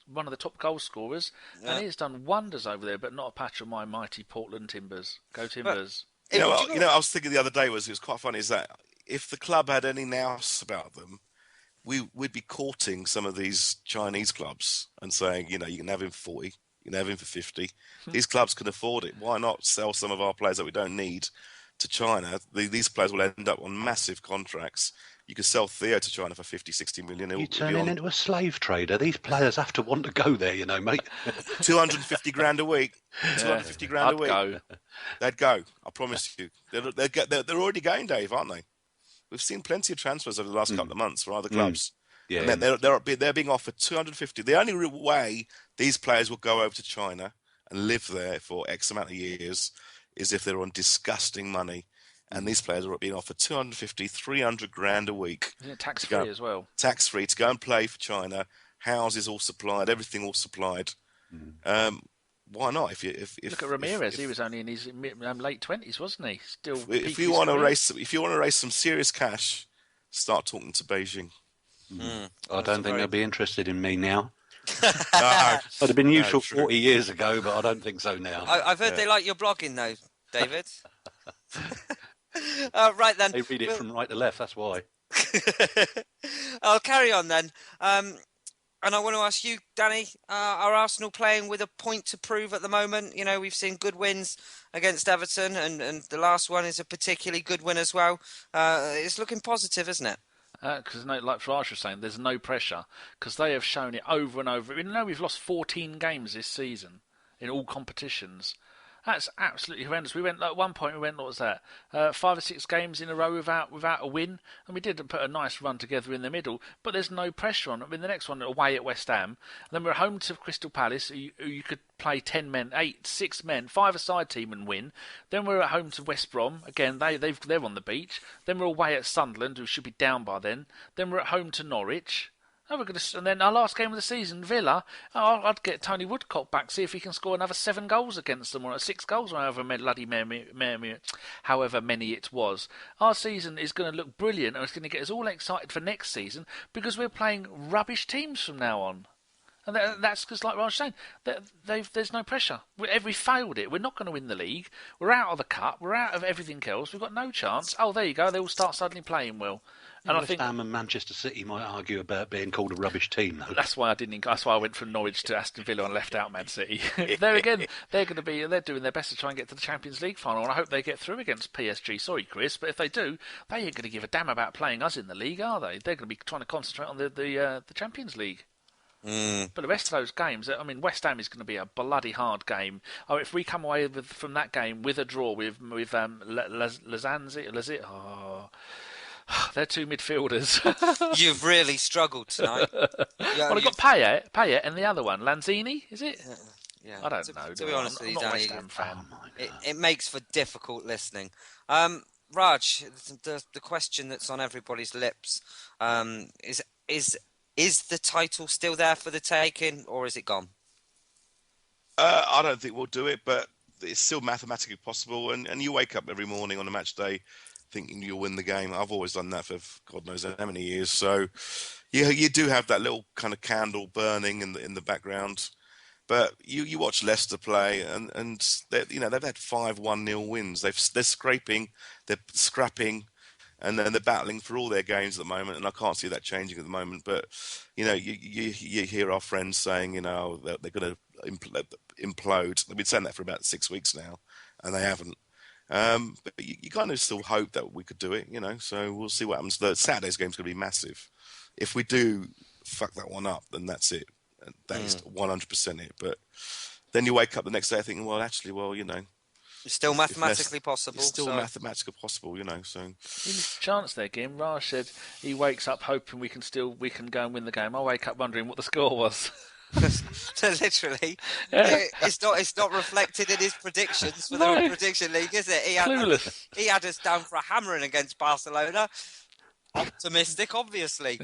S2: one of the top goal scorers, and he has done wonders over there. But not a patch on my mighty Portland Timbers. Go Timbers!
S3: I was thinking the other day it was quite funny is that if the club had any nous about them, we'd be courting some of these Chinese clubs and saying, you can have him for 40, you can have him for 50. These clubs can afford it. Why not sell some of our players that we don't need to China? These players will end up on massive contracts. You could sell Theo to China for 50, 60 million.
S4: You're turning into a slave trader. These players have to want to go there, mate.
S3: 250 grand a week. 250 grand a week.
S2: Go.
S3: They'd go. I promise you. They're already going, Dave, aren't they? We've seen plenty of transfers over the last couple of months for other clubs.
S4: Yeah.
S3: And they're being offered 250. The only way these players will go over to China and live there for X amount of years is if they're on disgusting money. And these players are being offered 250, 300 grand a week.
S2: Tax-free as well.
S3: Tax-free to go and play for China. Houses all supplied, everything all supplied. Why not? If
S2: look at Ramirez, he was only in his late 20s, wasn't he? Still.
S3: If you want to raise some serious cash, start talking to Beijing.
S4: I don't think they'll be interested in me now.
S3: No.
S4: I'd have been useful 40 years ago, but I don't think so now.
S1: I've heard they like your blogging though, David. Right then.
S4: They read it from right to left, that's why.
S1: I'll carry on then. And I want to ask you, Danny, are Arsenal playing with a point to prove at the moment? We've seen good wins against Everton, and the last one is a particularly good win as well. It's looking positive, isn't it?
S2: Because, like Raj was saying, there's no pressure, because they have shown it over and over. We've lost 14 games this season in all competitions. That's absolutely horrendous. At one point, what was that? 5 or 6 games in a row without a win. And we did put a nice run together in the middle, but there's no pressure on it. The next one, away at West Ham. And then we're home to Crystal Palace, who you could play 10 men, 8, 6 men, 5-a-side team and win. Then we're at home to West Brom. Again, they're on the beach. Then we're away at Sunderland, who should be down by then. Then we're at home to Norwich. And then our last game of the season, Villa, I'd get Tony Woodcock back, see if he can score another 7 goals against them, or 6 goals, or however many it was. Our season is going to look brilliant, and it's going to get us all excited for next season, because we're playing rubbish teams from now on. And that's because, like Raj was saying, there's no pressure. We failed it. We're not going to win the league. We're out of the cup. We're out of everything else. We've got no chance. Oh, there you go. They will start suddenly playing well. And
S4: West Ham and Manchester City might argue about being called a rubbish team, though.
S2: That's why I went from Norwich to Aston Villa and left out Man City. There again, they're doing their best to try and get to the Champions League final, and I hope they get through against PSG. Sorry, Chris, but if they do, they ain't going to give a damn about playing us in the league, are they? They're going to be trying to concentrate on the Champions League. But the rest of those games, West Ham is going to be a bloody hard game. If we come away from that game with a draw with Lazanzi, they're 2 midfielders.
S1: You've really struggled tonight.
S2: Well, I've got Payet, and the other one, Lanzini, is it?
S1: Yeah.
S2: I don't know.
S1: To be honest with you,
S2: I'm not a
S1: Danny,
S2: West Ham fan.
S1: It makes for difficult listening. Raj, the question that's on everybody's lips is the title still there for the taking, or is it gone?
S3: I don't think we'll do it, but it's still mathematically possible. And you wake up every morning on a match day thinking you'll win the game. I've always done that for God knows how many years. So you do have that little kind of candle burning in the background. But you watch Leicester play, and they've had 5-1-0 wins. They're scraping, they're scrapping, and then they're battling for all their games at the moment. And I can't see that changing at the moment. But you hear our friends saying, they're going to implode. They've been saying that for about 6 weeks now, and they haven't. But you kind of still hope that we could do it, So we'll see what happens. The Saturday's game's going to be massive. If we do fuck that one up, then that's it. That is 100% it. But then you wake up the next day thinking,
S1: It's still mathematically possible.
S3: It's still mathematically possible, So
S2: You missed a chance there, Gim. Raj said he wakes up hoping we can go and win the game. I wake up wondering what the score was.
S1: Literally, it's not reflected in his predictions for the prediction league, is it? He had us down for a hammering against Barcelona. Optimistic, obviously.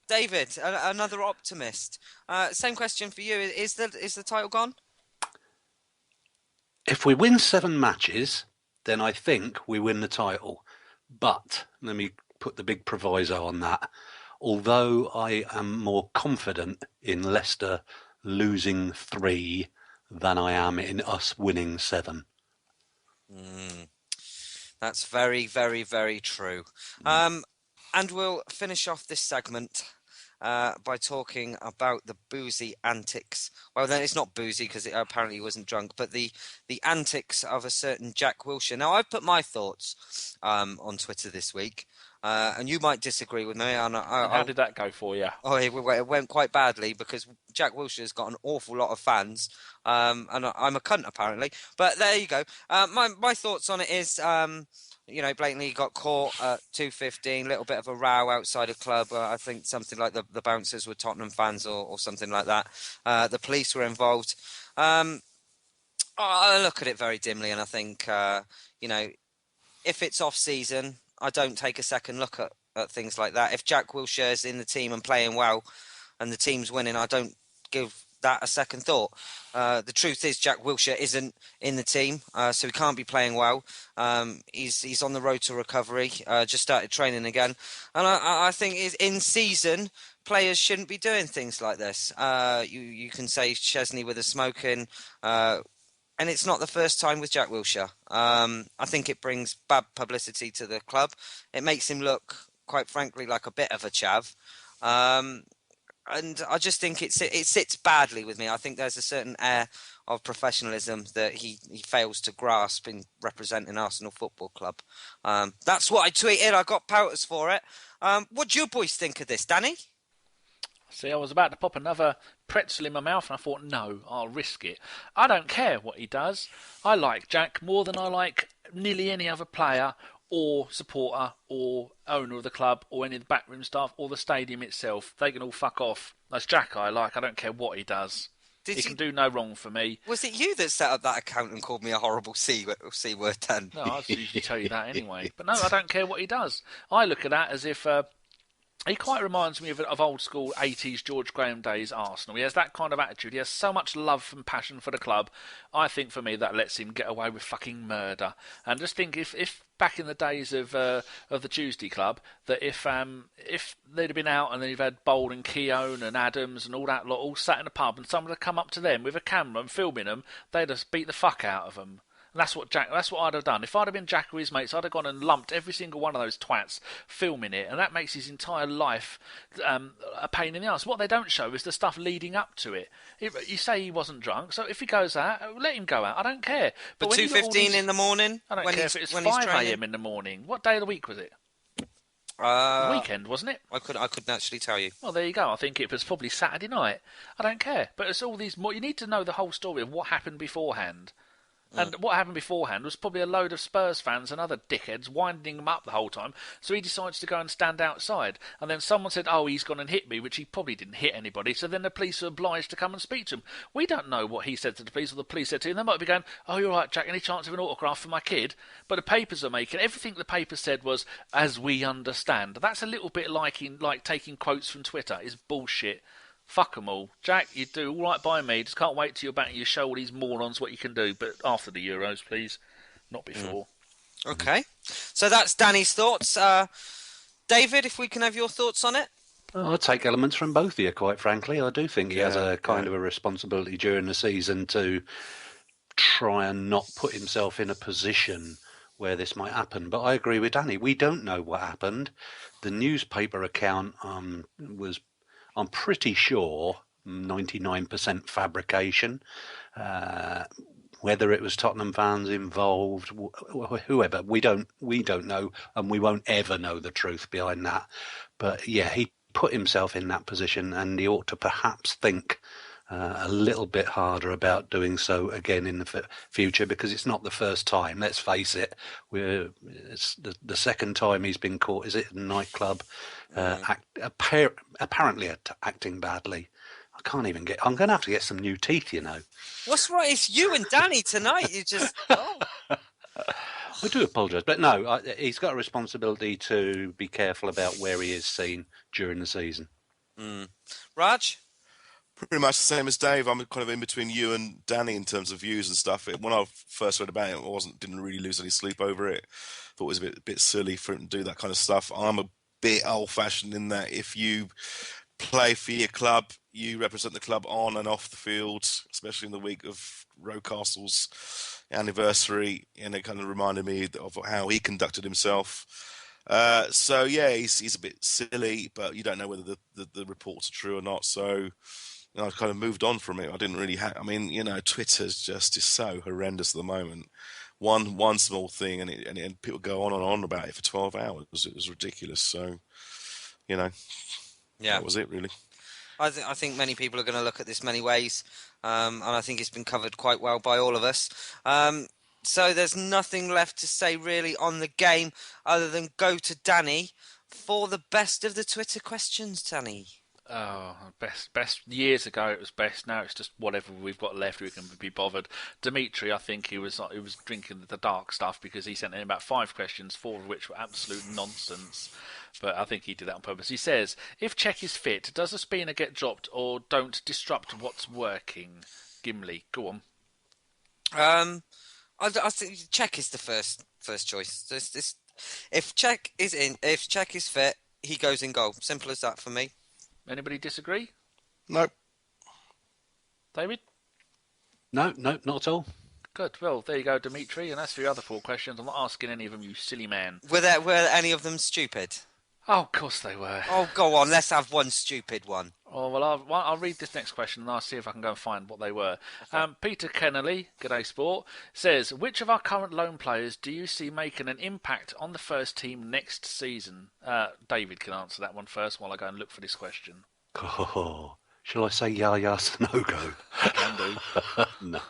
S1: David, another optimist. Same question for you. Is the title gone?
S4: If we win 7 matches, then I think we win the title. But let me put the big proviso on that. Although I am more confident in Leicester losing 3 than I am in us winning 7.
S1: That's very, very, very true. And we'll finish off this segment by talking about the boozy antics. Well, then it's not boozy because apparently he wasn't drunk, but the antics of a certain Jack Wilshere. Now, I've put my thoughts on Twitter this week, and you might disagree with me.
S2: How did that go for you?
S1: Oh, it went quite badly because Jack Wilshere's got an awful lot of fans, and I'm a cunt apparently. But there you go. My thoughts on it is. Blatantly got caught at 2:15, little bit of a row outside a club. I think something like the bouncers were Tottenham fans or something like that. The police were involved. I look at it very dimly, and I think, if it's off-season, I don't take a second look at things like that. If Jack Wilshere's in the team and playing well and the team's winning, I don't give that a second thought. The truth is Jack Wilshere isn't in the team, so he can't be playing well. He's on the road to recovery, just started training again, and I think in season players shouldn't be doing things like this. You can say Chesney with the smoking, and it's not the first time with Jack Wilshere. I think it brings bad publicity to the club. It makes him look, quite frankly, like a bit of a chav. And I just think it sits badly with me. I think there's a certain air of professionalism that he fails to grasp in representing Arsenal Football Club. That's what I tweeted. I got pouters for it. What do you boys think of this, Danny?
S2: See, I was about to pop another pretzel in my mouth, and I thought, no, I'll risk it. I don't care what he does. I like Jack more than I like nearly any other player or supporter or owner of the club or any of the backroom staff or the stadium itself. They can all fuck off. That's Jack I like. I don't care what he does. He can do no wrong for me.
S1: Was it you that set up that account and called me a horrible C word then?
S2: No, I usually tell you that anyway. But no, I don't care what he does. I look at that as if... he quite reminds me of old school 80s George Graham days Arsenal. He has that kind of attitude. He has so much love and passion for the club. I think for me that lets him get away with fucking murder. And just think if back in the days of the Tuesday Club, that if they'd have been out and then you've had Bold and Keown and Adams and all that lot all sat in a pub and someone had come up to them with a camera and filming them, they'd have beat the fuck out of them. That's what I'd have done. If I'd have been Jack or his mates, I'd have gone and lumped every single one of those twats filming it, and that makes his entire life a pain in the arse. What they don't show is the stuff leading up to it. You say he wasn't drunk, so if he goes out, let him go out. I don't care.
S1: But 2:15 in the morning?
S2: I don't care if it's 5 a.m. in the morning. What day of the week was it? Weekend, wasn't it?
S1: I couldn't actually tell you.
S2: Well, there you go. I think it was probably Saturday night. I don't care. But it's all these more. You need to know the whole story of what happened beforehand. And what happened beforehand was probably a load of Spurs fans and other dickheads winding him up the whole time. So he decides to go and stand outside. And then someone said, oh, he's gone and hit me, which he probably didn't hit anybody. So then the police were obliged to come and speak to him. We don't know what he said to the police or the police said to him. They might be going, oh, you're right, Jack, any chance of an autograph for my kid? But the papers are making, everything the paper said was, as we understand. That's a little bit like taking quotes from Twitter. It's bullshit. Fuck them all. Jack, you do all right by me. Just can't wait till you're back and you show all these morons what you can do. But after the Euros, please. Not before.
S1: Okay. So that's Danny's thoughts. David, if we can have your thoughts on it?
S4: I take elements from both of you, quite frankly. I do think he has a kind of a responsibility during the season to try and not put himself in a position where this might happen. But I agree with Danny. We don't know what happened. The newspaper account was, I'm pretty sure, 99% fabrication. Whether it was Tottenham fans involved, whoever, we don't know, and we won't ever know the truth behind that. But yeah, he put himself in that position, and he ought to perhaps think a little bit harder about doing so again in the future, because it's not the first time. Let's face it, it's the second time he's been caught. Is it a nightclub? Apparently acting badly. I can't even get. I'm going to have to get some new teeth, you know.
S1: What's right? It's you and Danny tonight. You just. Oh.
S4: I do apologise, but no, he's got a responsibility to be careful about where he is seen during the season.
S1: Raj?
S3: Pretty much the same as Dave. I'm kind of in between you and Danny in terms of views and stuff. When I first read about it, I didn't really lose any sleep over it. Thought it was a bit silly for him to do that kind of stuff. I'm a bit old-fashioned in that if you play for your club, you represent the club on and off the field, especially in the week of Rocastle's anniversary, and it kind of reminded me of how he conducted himself. So yeah, he's a bit silly, but you don't know whether the reports are true or not. So I kind of moved on from it. I didn't really I mean, Twitter's just is so horrendous at the moment. One small thing, and people go on and on about it for 12 hours. It was ridiculous. So, yeah, that was it really.
S1: I think many people are going to look at this many ways, and I think it's been covered quite well by all of us. So there's nothing left to say really on the game other than go to Danny for the best of the Twitter questions, Danny.
S2: Oh, best. Years ago it was best. Now it's just whatever we've got left. We can be bothered. Dimitri, I think he was drinking the dark stuff because he sent in about 5 questions, 4 of which were absolute nonsense. But I think he did that on purpose. He says, if Cech is fit, does the spinner get dropped or don't disrupt what's working? Gimli, go on.
S1: I think Cech is the first choice. If Cech is fit, he goes in goal. Simple as that for me.
S2: Anybody disagree?
S3: No.
S2: David?
S4: No, not at all.
S2: Good. Well, there you go, Dimitri. And as for your other 4 questions, I'm not asking any of them, you silly man.
S1: Were any of them stupid?
S2: Oh, of course they were.
S1: Oh, go on. Let's have one stupid one.
S2: Oh, well, I'll read this next question and I'll see if I can go and find what they were. Peter Kennelly, G'day Sport, says, which of our current loan players do you see making an impact on the first team next season? David can answer that one first while I go and look for this question.
S4: Oh, shall I say Yaya Sanogo?
S2: Can do.
S4: No.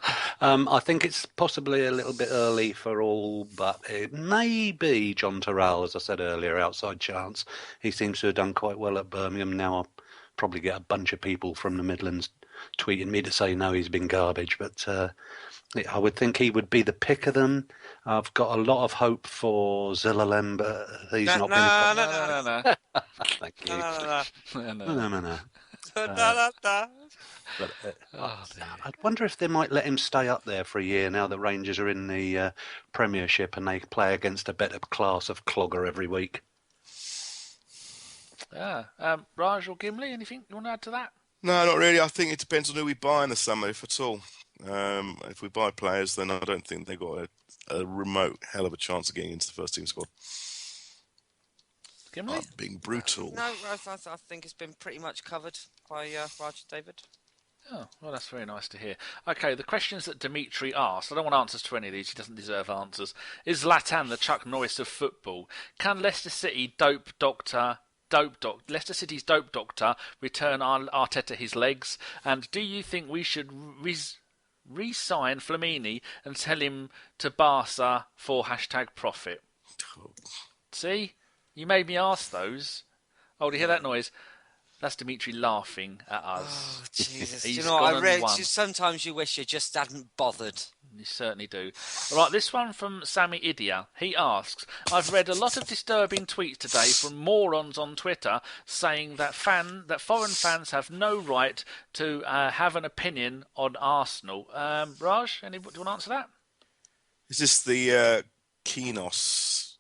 S4: I think it's possibly a little bit early for all, but it may be John Terrell, as I said earlier, outside chance. He seems to have done quite well at Birmingham. Now I'll probably get a bunch of people from the Midlands tweeting me to say no, he's been garbage, but I would think he would be the pick of them. I've got a lot of hope for Zillalem, but he's not been...
S2: No.
S4: Thank you. No. But, I wonder if they might let him stay up there for a year now that Rangers are in the Premiership and they play against a better class of clogger every week.
S2: Raj or Gimli, anything you want to add to that?
S3: No, not really. I think it depends on who we buy in the summer, if at all. If we buy players, then I don't think they've got a remote hell of a chance of getting into the first team squad.
S2: Gimli?
S3: I'm being brutal.
S1: No, I think it's been pretty much covered by Raj and David.
S2: Oh, well, that's very nice to hear. Okay, the questions that Dimitri asked, I don't want answers to any of these, he doesn't deserve answers. Is Zlatan the Chuck Norris of football? Can Leicester City's dope doctor return Arteta his legs? And do you think we should re-sign Flamini and tell him to Barca for #profit. See? You made me ask those. Oh, do you hear that noise? That's Dimitri laughing at us.
S1: Oh, Jesus. Do
S2: He's
S1: you know what?
S2: gone and won.
S1: Sometimes you wish you just hadn't bothered.
S2: You certainly do. Right, this one from Sammy Idia. He asks, I've read a lot of disturbing tweets today from morons on Twitter saying that foreign fans have no right to have an opinion on Arsenal. Raj, do you want to answer that?
S3: Is this the Kinos?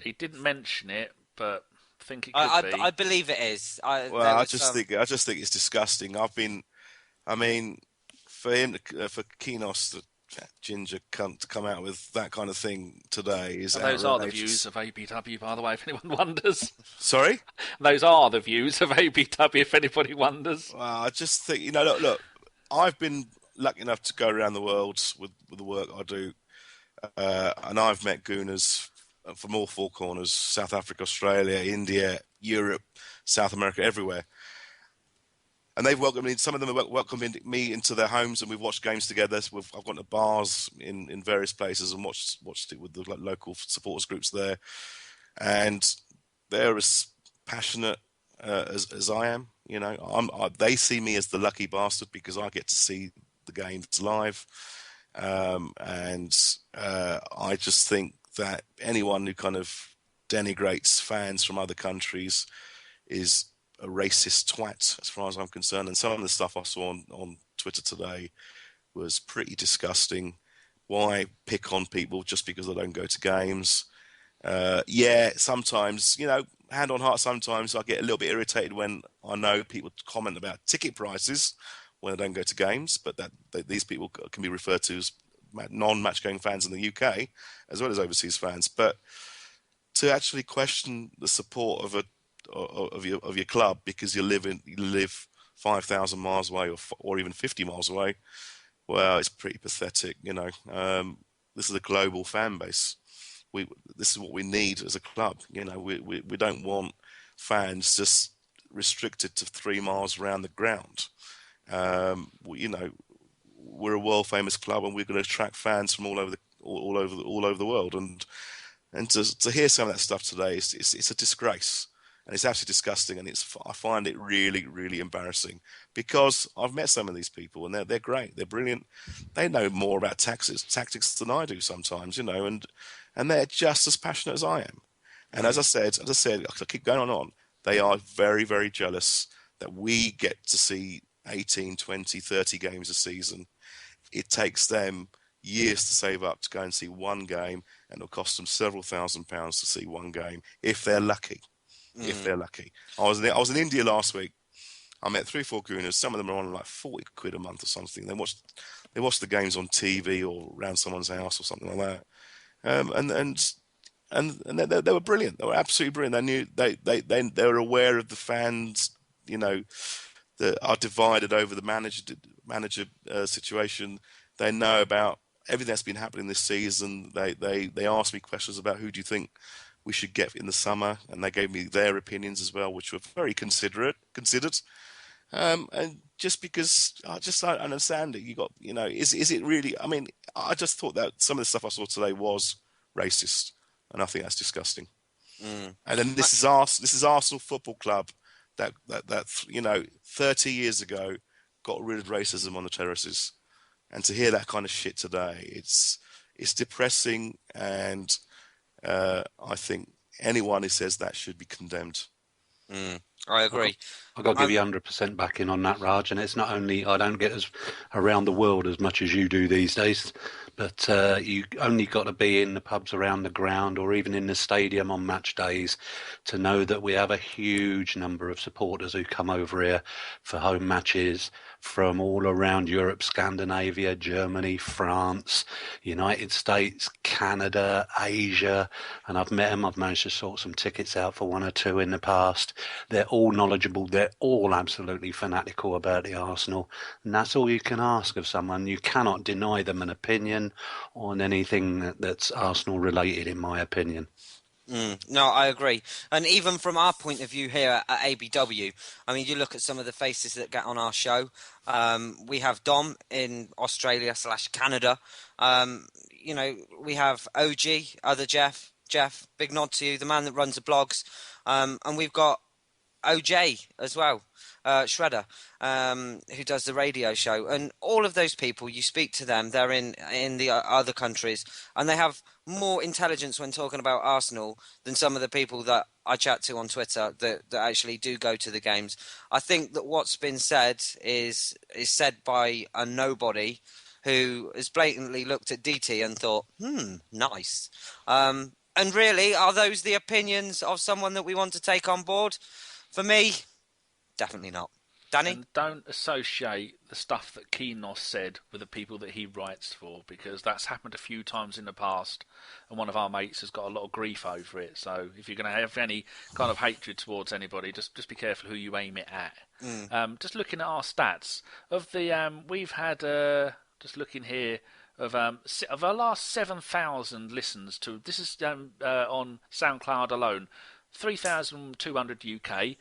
S2: He didn't mention it, but I think it could be.
S1: I believe it is.
S3: I just think it's disgusting. For him, for Kinos, the ginger cunt, to come out with that kind of thing today is outrageous.
S2: Those are the views of ABW, by the way, if anyone wonders.
S3: Sorry?
S2: Those are the views of ABW, if anybody wonders.
S3: Well, I just think, look, I've been lucky enough to go around the world with the work I do, and I've met Gooners from all four corners: South Africa, Australia, India, Europe, South America, everywhere. And they've welcomed me. Some of them have welcomed me into their homes, and we've watched games together. I've gone to bars in various places and watched it with the local supporters groups there, and they're as passionate as I am. They see me as the lucky bastard because I get to see the games live, and I just think that anyone who kind of denigrates fans from other countries is a racist twat, as far as I'm concerned. And some of the stuff I saw on Twitter today was pretty disgusting. Why pick on people just because they don't go to games? Sometimes, hand on heart, sometimes I get a little bit irritated when I know people comment about ticket prices when they don't go to games, but these people can be referred to as non-match going fans in the UK as well as overseas fans. But to actually question the support of your club because you live 5,000 miles away or even 50 miles away, well, it's pretty pathetic. This is a global fan base. This is what we need as a club. We don't want fans just restricted to 3 miles around the ground. We're a world famous club, and we're going to attract fans from all over the world. And to hear some of that stuff today, it's a disgrace. And it's absolutely disgusting, and I find it really, really embarrassing because I've met some of these people, and they're great, they're brilliant, they know more about tactics than I do sometimes, and they're just as passionate as I am. And as I said, I keep going on. They are very, very jealous that we get to see 18, 20, 30 games a season. It takes them years to save up to go and see one game, and it'll cost them several £1,000s to see one game if they're lucky. If they're lucky. I was in India last week. I met 3-4 Gooners. Some of them are on like 40 quid a month or something. They watched the games on TV or around someone's house or something like that. And they were brilliant. They were absolutely brilliant. They knew they were aware of the fans, that are divided over the manager situation. They know about everything that's been happening this season. They asked me questions about who do you think we should get in the summer, and they gave me their opinions as well, which were very considered. And just because I just don't understand it, is it really? I mean, I just thought that some of the stuff I saw today was racist, and I think that's disgusting. And then this is Arsenal Football Club that 30 years ago got rid of racism on the terraces, and to hear that kind of shit today, it's depressing, and I think anyone who says that should be condemned.
S1: I agree.
S4: I've got to give you 100% backing on that, Raj. And it's not only I don't get around the world as much as you do these days, but you only got to be in the pubs around the ground or even in the stadium on match days to know that we have a huge number of supporters who come over here for home matches from all around Europe, Scandinavia, Germany, France, United States, Canada, Asia, and I've met them. I've managed to sort some tickets out for one or two in the past. They're all knowledgeable. They're all absolutely fanatical about the Arsenal, and that's all you can ask of someone. You cannot deny them an opinion on anything that's Arsenal related, in my opinion.
S1: No, I agree. And even from our point of view here at ABW, I mean, you look at some of the faces that get on our show. We have Dom in Australia / Canada. We have OG, other Jeff. Jeff, big nod to you, the man that runs the blogs. And we've got OJ as well, Shredder, who does the radio show. And all of those people, you speak to them, they're in the other countries, and they have more intelligence when talking about Arsenal than some of the people that I chat to on Twitter that actually do go to the games. I think that what's been said is said by a nobody who has blatantly looked at DT and thought, nice. And really, are those the opinions of someone that we want to take on board? For me, definitely not. Danny?
S2: And don't associate the stuff that Keenos said with the people that he writes for, because that's happened a few times in the past, and one of our mates has got a lot of grief over it. So if you're going to have any kind of hatred towards anybody, just be careful who you aim it at. Just looking at our stats of the we've had just looking here of our last 7,000 listens to this is on SoundCloud alone, 3,200 UK.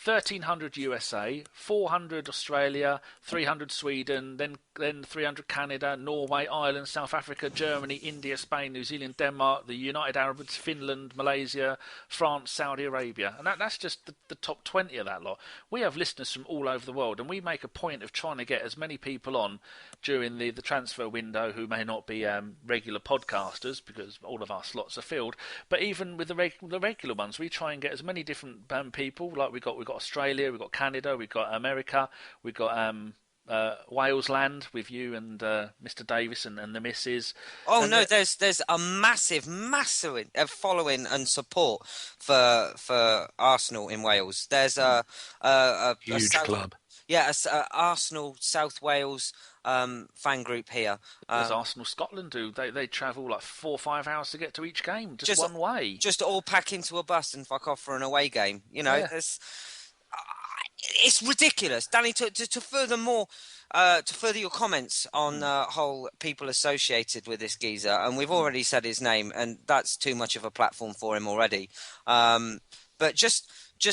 S2: 1,300 USA, 400 Australia, 300 Sweden, then 300 Canada, Norway, Ireland, South Africa, Germany, India, Spain, New Zealand, Denmark, the United Arab Emirates, Finland, Malaysia, France, Saudi Arabia. And that's just the top 20 of that lot. We have listeners from all over the world, and we make a point of trying to get as many people on during the transfer window who may not be regular podcasters, because all of our slots are filled. But even with the regular ones, we try and get as many different people. Like we've got Australia, we've got Canada, we've got America, we've got Wales land with you and Mr. Davis and the missus.
S1: Oh,
S2: and
S1: no, there's a massive following and support for Arsenal in Wales. There's a
S4: Huge club.
S1: Yeah, a Arsenal South Wales fan group here.
S2: There's Arsenal Scotland do. They travel like 4 or 5 hours to get to each game, just one way.
S1: Just all pack into a bus and fuck off for an away game. You know,
S2: Yeah.
S1: It's ridiculous. Danny, to further your comments on whole people associated with this geezer, and we've already said his name, and that's too much of a platform for him already. But just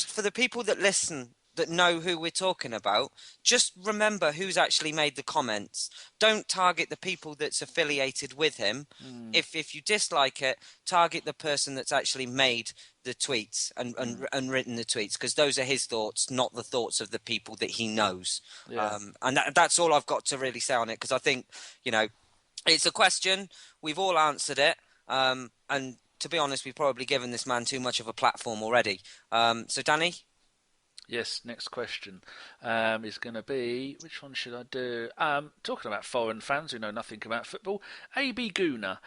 S1: for the people that listen, that know who we're talking about, just remember who's actually made the comments. Don't target the people that's affiliated with him. If you dislike it, target the person that's actually made the tweets and written the tweets, because those are his thoughts, not the thoughts of the people that he knows.
S2: Yeah.
S1: And that's all I've got to really say on it, because I think, it's a question. We've all answered it. And to be honest, we've probably given this man too much of a platform already. So, Danny?
S2: Yes, next question is going to be, which one should I do? Talking about foreign fans who know nothing about football, AB Guna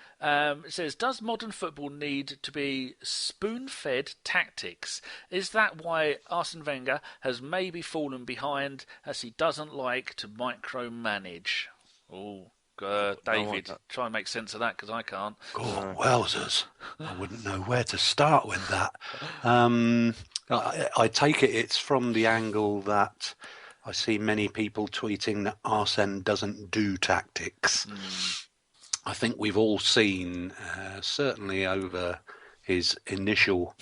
S2: says, does modern football need to be spoon-fed tactics? Is that why Arsene Wenger has maybe fallen behind, as he doesn't like to micromanage? Oh, David, try and make sense of that, because I can't.
S4: Oh, wowzers. I wouldn't know where to start with that. I take it's from the angle that I see many people tweeting that Arsene doesn't do tactics. I think we've all seen, certainly over his initial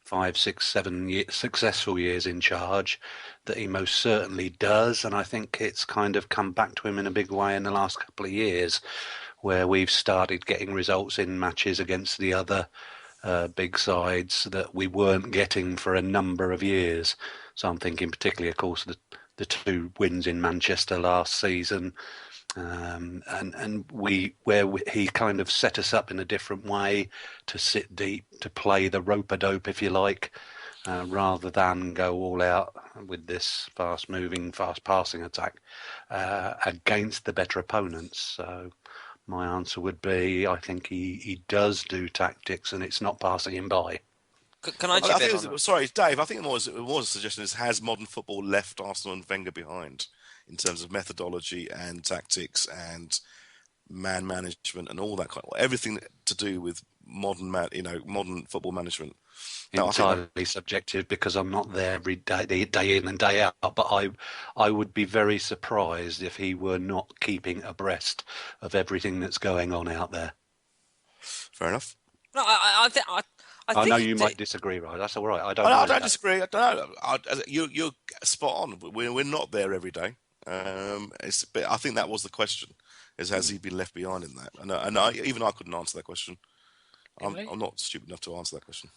S4: 5, 6, 7 successful years in charge, that he most certainly does. And I think it's kind of come back to him in a big way in the last couple of years, where we've started getting results in matches against the other big sides that we weren't getting for a number of years. So I'm thinking particularly, of course, the 2 wins in Manchester last season, and he kind of set us up in a different way to sit deep, to play the rope-a-dope, if you like, rather than go all out with this fast-moving, fast-passing attack against the better opponents. So my answer would be, I think he does do tactics, and it's not passing him by.
S1: Can I chip in on that?
S3: Sorry, Dave, I think it was a suggestion is, has modern football left Arsenal and Wenger behind in terms of methodology and tactics and man management and all that everything to do with modern football management? No,
S4: entirely subjective, because I'm not there every day in and day out. But I would be very surprised if he were not keeping abreast of everything that's going on out there.
S3: Fair enough.
S1: No,
S4: I
S1: think
S4: know
S1: he
S4: you
S1: did.
S4: might disagree, right? That's all right. I don't
S3: I
S4: know.
S3: don't disagree. I don't know. You're spot on. We're not there every day. But I think that was the question: is has he been left behind in that? Even I couldn't answer that question.
S2: Gimli?
S3: I'm not stupid enough to answer that question.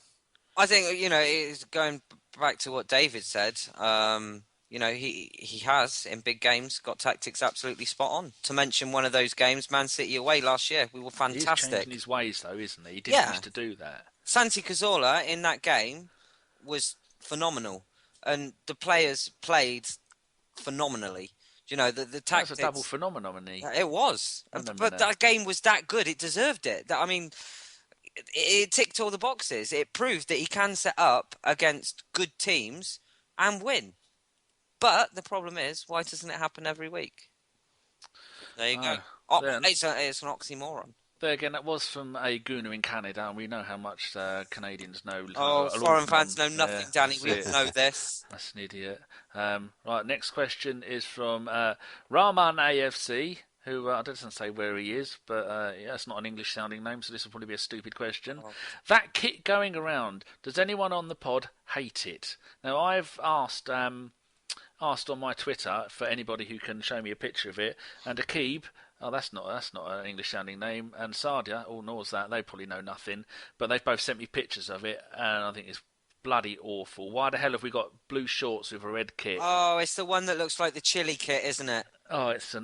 S1: I think it's going back to what David said. He has in big games got tactics absolutely spot on. To mention one of those games, Man City away last year, we were
S2: He's
S1: fantastic.
S2: changing his ways, though, isn't he? He didn't used to do that.
S1: Santi Cazorla in that game was phenomenal, and the players played phenomenally. The tactics.
S2: That's a double phenomenon, he?
S1: It was, but that game was that good. It deserved it. I mean, it ticked all the boxes. It proved that he can set up against good teams and win. But the problem is, why doesn't it happen every week? There you go. It's an oxymoron.
S2: There again, that was from a gooner in Canada, and we know how much Canadians know.
S1: Foreign fans know nothing, Danny. We all know this.
S2: That's an idiot. Right, next question is from Rahman AFC, who I don't say where he is, but it's not an English-sounding name, so this will probably be a stupid question. Oh. That kit going around, does anyone on the pod hate it? Now, I've asked on my Twitter for anybody who can show me a picture of it, and Akib, that's not an English-sounding name, and Sadia all knows that. They probably know nothing, but they've both sent me pictures of it, and I think it's bloody awful. Why the hell have we got blue shorts with a red kit?
S1: Oh, it's the one that looks like the chili kit, isn't it?
S2: Oh, it's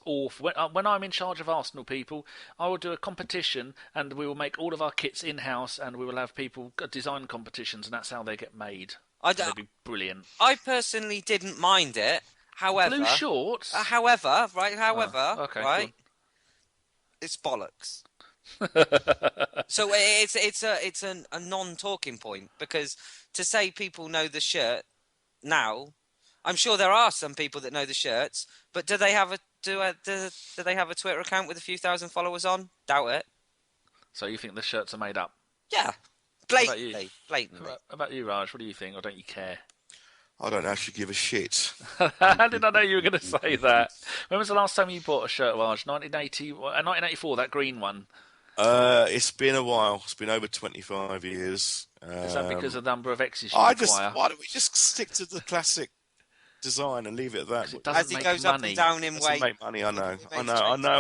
S2: awful. When I'm in charge of Arsenal, people, I will do a competition, and we will make all of our kits in-house, and we will have people design competitions, and that's how they get made. That'd be brilliant.
S1: I personally didn't mind it. However,
S2: blue shorts.
S1: However, it's bollocks. So it's a non-talking point, because to say people know the shirt now, I'm sure there are some people that know the shirts, but do they have a Twitter account with a few thousand followers on? Doubt it.
S2: So you think the shirts are made up?
S1: Yeah, blatantly.
S2: How about you, Raj? What do you think, or don't you care?
S3: I don't actually give a shit.
S2: How did I know you were going to say that? When was the last time you bought a shirt, Raj? 1984, that green one.
S3: It's been a while. It's been over 25 years.
S2: Is that because of the number of X's you
S3: require? Why don't we just stick to the classic design and leave it at that?
S1: As it goes up and down in weight.
S3: Make money, I know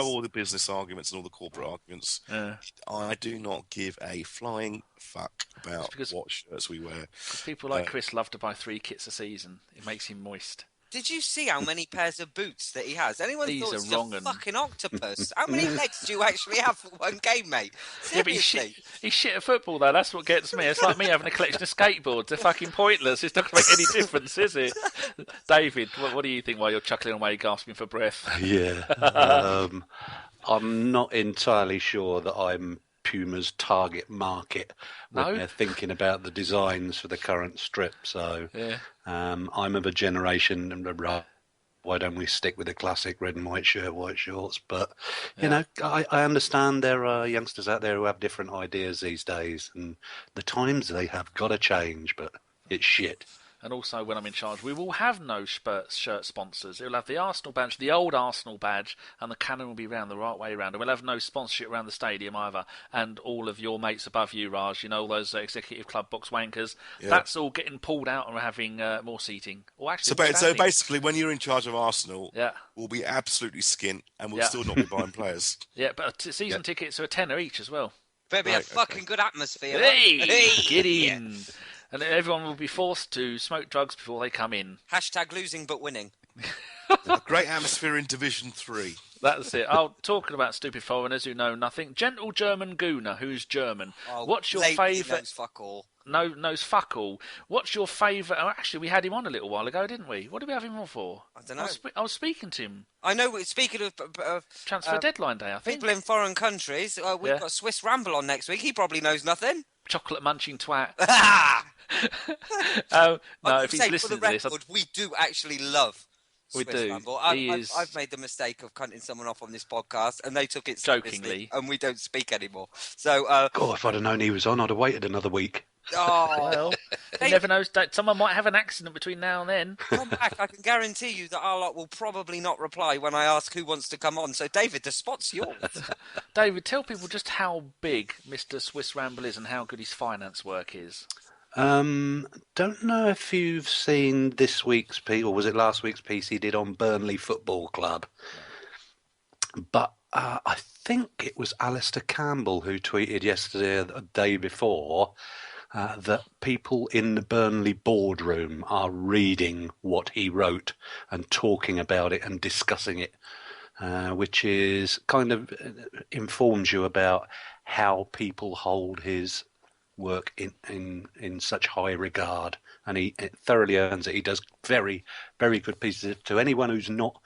S3: all the business arguments and all the corporate arguments.
S2: Yeah.
S3: I do not give a flying fuck about what shirts we wear.
S2: Because people like Chris love to buy 3 kits a season. It makes him moist.
S1: Did you see how many pairs of boots that he has? Anyone
S2: These
S1: thought
S2: are
S1: he's
S2: wrong
S1: a fucking octopus? How many legs do you actually have for one game, mate? Seriously.
S2: Yeah, but he's shit at football, though. That's what gets me. It's like me having a collection of skateboards. They're fucking pointless. It's not going to make any difference, is it? David, what do you think while you're chuckling away, gasping for breath?
S4: Yeah. I'm not entirely sure that I'm Puma's target market when they're thinking about the designs for the current strip. So I'm of a generation, why don't we stick with the classic red and white shirt, white shorts? But, you know, I understand there are youngsters out there who have different ideas these days, and the times they have got to change, but it's shit.
S2: And also, when I'm in charge, we will have no shirt sponsors. It will have the Arsenal badge, the old Arsenal badge, and the cannon will be round the right way round. And we'll have no sponsorship around the stadium either. And all of your mates above you, Raj, you know, all those executive club box wankers, that's all getting pulled out and we're having more seating. Or actually,
S3: so basically, when you're in charge of Arsenal, we'll be absolutely skint and we'll still not be buying players.
S2: Yeah, but season tickets are a tenner each as well.
S1: Better be a fucking good atmosphere.
S2: Hey, get in. Yeah. And everyone will be forced to smoke drugs before they come in.
S1: # losing but winning.
S3: A great atmosphere in Division 3.
S2: That's it. Talking about stupid foreigners who know nothing. Gentle German Gooner, who's German. What's your favourite?
S1: Knows fuck all.
S2: Knows fuck all. What's your favourite? Oh, actually, we had him on a little while ago, didn't we? What did we have him on for?
S1: I don't know.
S2: I was speaking to him.
S1: I know. Speaking of
S2: transfer deadline day, I think.
S1: People in foreign countries. We've got Swiss Ramble on next week. He probably knows nothing.
S2: Chocolate munching twat.
S1: No,
S2: if he's listening to this,
S1: we do actually love.
S2: We do.
S1: I've made the mistake of cutting someone off on this podcast, and they took it
S2: jokingly,
S1: and we don't speak anymore. So,
S4: God, if I'd have known he was on, I'd have waited another week.
S1: Oh,
S2: Well, you
S1: David,
S2: never know. Someone might have an accident between now and then.
S1: come back. I can guarantee you that our lot will probably not reply when I ask who wants to come on. So, David, the spot's yours.
S2: David, tell people just how big Mr. Swiss Ramble is and how good his finance work is.
S4: Don't know if you've seen this week's piece, or was it last week's piece he did on Burnley Football Club? No. But I think it was Alistair Campbell who tweeted yesterday or the day before that people in the Burnley boardroom are reading what he wrote and talking about it and discussing it, which is kind of informs you about how people hold his work in such high regard, and he thoroughly earns it. He does very, very good pieces. To anyone who's not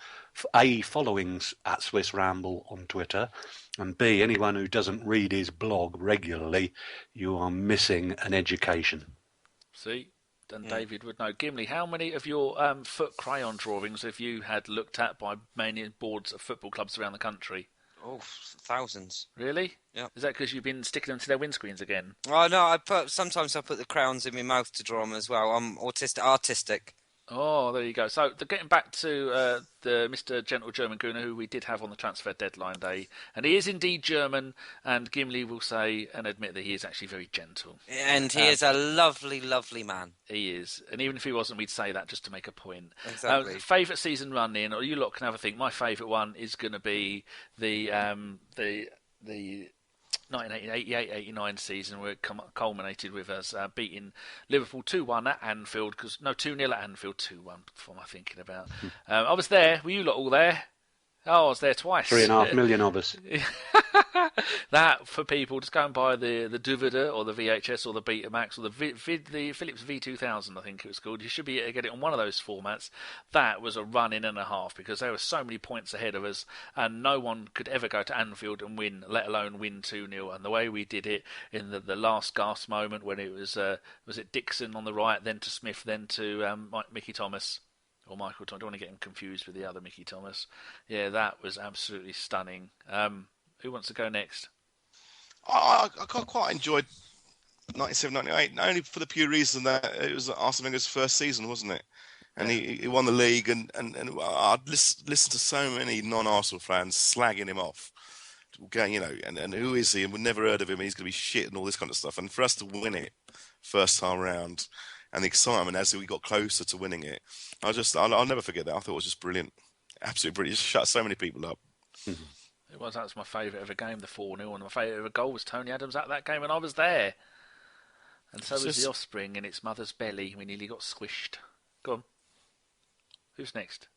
S4: A, following at Swiss Ramble on Twitter, and B, anyone who doesn't read his blog regularly, you are missing an education.
S2: See? And David would know. Gimli, how many of your foot crayon drawings have you had looked at by mainly boards of football clubs around the country?
S1: Oh, thousands.
S2: Really?
S1: Yeah.
S2: Is that because you've been sticking them to their windscreens again?
S1: Oh no, sometimes I put the crowns in my mouth to draw them as well. I'm artistic.
S2: Oh, there you go. So, getting back to the Mr. Gentle German Gooner, who we did have on the transfer deadline day, and he is indeed German, and Gimli will say and admit that he is actually very gentle.
S1: And he is a lovely, lovely man.
S2: He is. And even if he wasn't, we'd say that just to make a point.
S1: Exactly.
S2: Favourite season run in, or you lot can have a think. My favourite one is going to be the 1988-89 season, where it culminated with us beating Liverpool 2-1 at Anfield, 2-0 at Anfield, 2-1, what am I thinking about? I was there. Were you lot all there? Oh, I was there twice.
S4: 3.5 million of us.
S2: That, for people, just go and buy the DVD or the VHS or the Betamax or the Philips V2000, I think it was called. You should be able to get it on one of those formats. That was a run in and a half, because there were so many points ahead of us and no one could ever go to Anfield and win, let alone win 2-0. And the way we did it in the last gasp moment, when it was it Dixon on the right, then to Smith, then to Mickey Thomas. Or Michael Thomas. I don't want to get him confused with the other Mickey Thomas. Yeah, that was absolutely stunning. Who wants to go next?
S3: I quite enjoyed 97-98, not only for the pure reason that it was Arsene Wenger's first season, wasn't it? And he won the league, and I'd listen to so many non-Arsenal fans slagging him off. You know, and who is he? And we've never heard of him, and he's going to be shit and all this kind of stuff. And for us to win it first time round, and the excitement as we got closer to winning it, I'll never forget that. I thought it was just brilliant. Absolutely brilliant. Just shut so many people up.
S2: That was my favourite ever game, the 4-0, and my favourite ever goal was Tony Adams at that game, and I was there. And so was the offspring in its mother's belly. We nearly got squished. Go on. Who's next?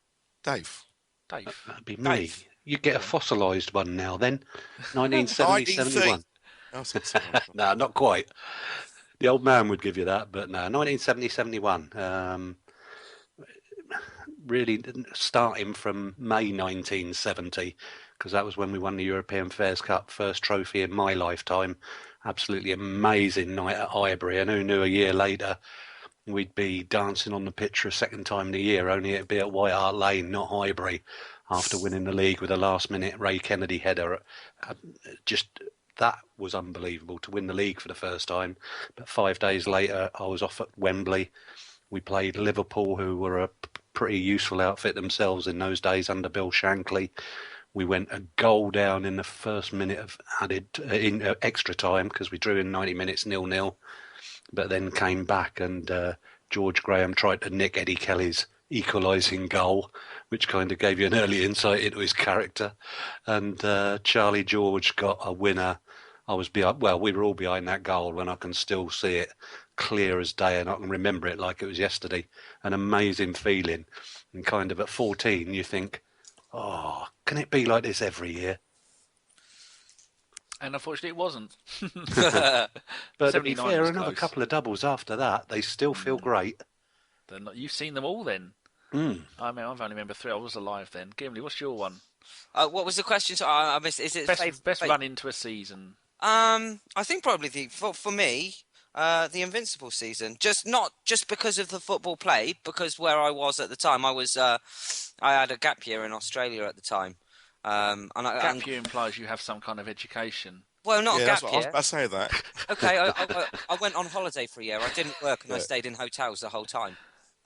S3: Dave.
S4: That'd be me. You get a fossilised one now then. 1970-71. No, not quite. The old man would give you that, but no, 1970-71. Really starting from May 1970, because that was when we won the European Fairs Cup, first trophy in my lifetime. Absolutely amazing night at Highbury, and who knew a year later we'd be dancing on the pitch for a second time in the year, only it'd be at White Hart Lane, not Highbury, after winning the league with a last-minute Ray Kennedy header. That was unbelievable, to win the league for the first time. But 5 days later, I was off at Wembley. We played Liverpool, who were a pretty useful outfit themselves in those days under Bill Shankly. We went a goal down in the first minute of extra time, because we drew in 90 minutes 0-0, but then came back, and George Graham tried to nick Eddie Kelly's equalising goal, which kind of gave you an early insight into his character. And Charlie George got a winner. I was behind. Well, we were all behind that goal, and I can still see it clear as day, and I can remember it like it was yesterday. An amazing feeling. And kind of at 14, you think, oh, can it be like this every year?
S2: And unfortunately, it wasn't.
S4: But to be fair, another couple of doubles after that, they still feel great.
S2: You've seen them all then. I mean, I've only remember 3. I was alive then. Gimli, what's your one?
S1: What was the question? So I missed. Is it
S2: best run into a season?
S1: I think probably for me, the Invincible season. Not just because of the football played, because where I was at the time, I had a gap year in Australia at the time.
S2: Gap year implies you have some kind of education.
S1: Well, not a
S3: Yeah,
S1: gap
S3: I was
S1: year.
S3: about to say that.
S1: Okay, I went on holiday for a year. I didn't work and I
S3: Yeah.
S1: stayed in hotels the whole time.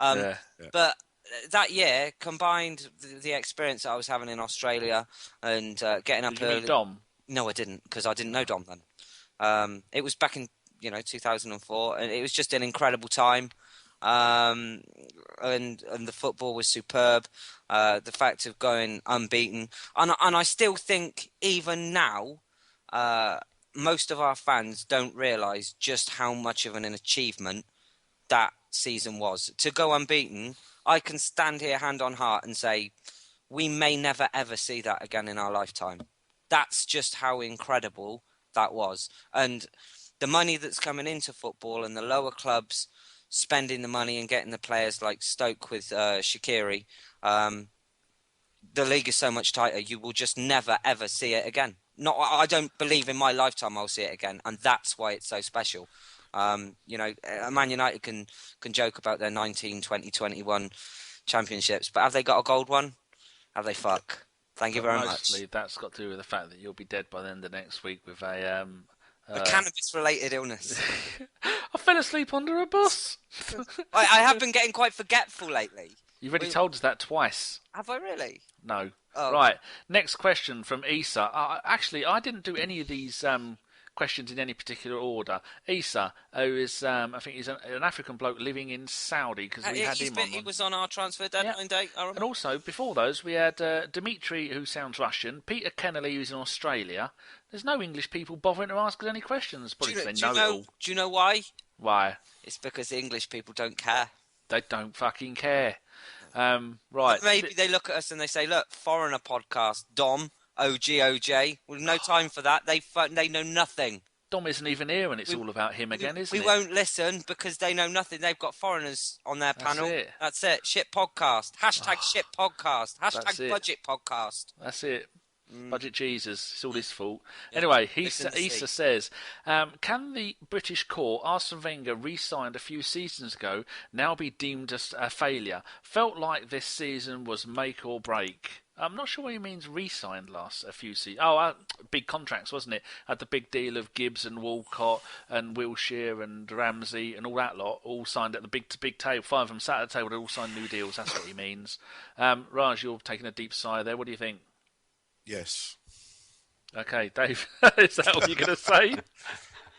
S2: Yeah.
S1: But that year combined the experience that I was having in Australia and getting up
S2: Did you
S1: early.
S2: meet Dom?
S1: No, I didn't, because I didn't know Dom then. It was back in 2004, and it was just an incredible time. And the football was superb. The fact of going unbeaten, and I still think even now, most of our fans don't realise just how much of an achievement that season was. To go unbeaten, I can stand here hand on heart and say we may never ever see that again in our lifetime. That's just how incredible that was. And the money that's coming into football and the lower clubs spending the money and getting the players like Stoke with Shaqiri, the league is so much tighter, you will just never ever see it again. I don't believe in my lifetime I'll see it again, and that's why it's so special. Man United can joke about their 19, 20, 21 championships, but have they got a gold one? Have they? Fuck. Thank you very
S2: Mostly
S1: much.
S2: that's got to do with the fact that you'll be dead by the end of next week with a
S1: cannabis-related illness.
S2: I fell asleep under a bus.
S1: I have been getting quite forgetful lately.
S2: You've already told us that twice.
S1: Have I really?
S2: No.
S1: Oh.
S2: Right. Next question from Issa. Actually, I didn't do any of these questions in any particular order. Issa, who is, I think he's an African bloke living in Saudi, because we had him on.
S1: He was on our transfer deadline day.
S2: And also, before those, we had Dimitri, who sounds Russian, Peter Kennelly, who's in Australia. There's no English people bothering to ask us any questions.
S1: Do you know why?
S2: Why?
S1: It's because the English people don't care.
S2: They don't fucking care. Right.
S1: Maybe they look at us and they say, look, foreigner podcast, Dom, OJ. We've no time for that. They know nothing.
S2: Dom isn't even here and it's all about him again, isn't it?
S1: We won't listen because they know nothing. They've got foreigners on their panel. That's it. Shit podcast. Hashtag shit podcast. Hashtag budget podcast.
S2: That's it. Budget Jesus. It's all his fault. Yeah. Anyway, Issa says, can the British court, Arsene Wenger re-signed a few seasons ago, now be deemed as a failure? Felt like this season was make or break. I'm not sure what he means re-signed a few seasons. Big contracts, wasn't it? Had the big deal of Gibbs and Walcott and Wilshere and Ramsey and all that lot, all signed at the big table. 5 of them sat at the table, they all signed new deals. That's what he means. Raj, you're taking a deep sigh there. What do you think?
S3: Yes.
S2: Okay, Dave, is that all you're going to say?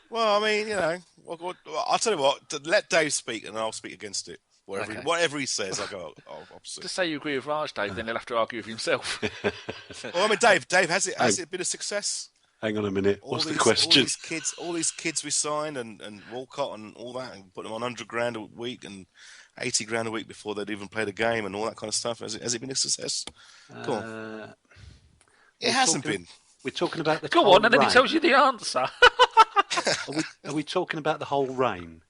S3: Well, I mean, I'll tell you what, let Dave speak and I'll speak against it. Whatever he says, I'll go opposite.
S2: Just say you agree with Raj, Dave, then he'll have to argue with himself.
S3: Well, I mean, Dave, has it been a success?
S4: Hang on a minute. What's the question?
S3: All these kids we signed and Walcott and all that, and put them on $100,000 a week and $80,000 a week before they'd even played a game and all that kind of stuff. Has it been a success? Go on. It hasn't been.
S4: We're talking about the
S2: Go
S4: whole
S2: on, and then
S4: reign.
S2: he tells you the answer.
S4: Are we talking about the whole reign?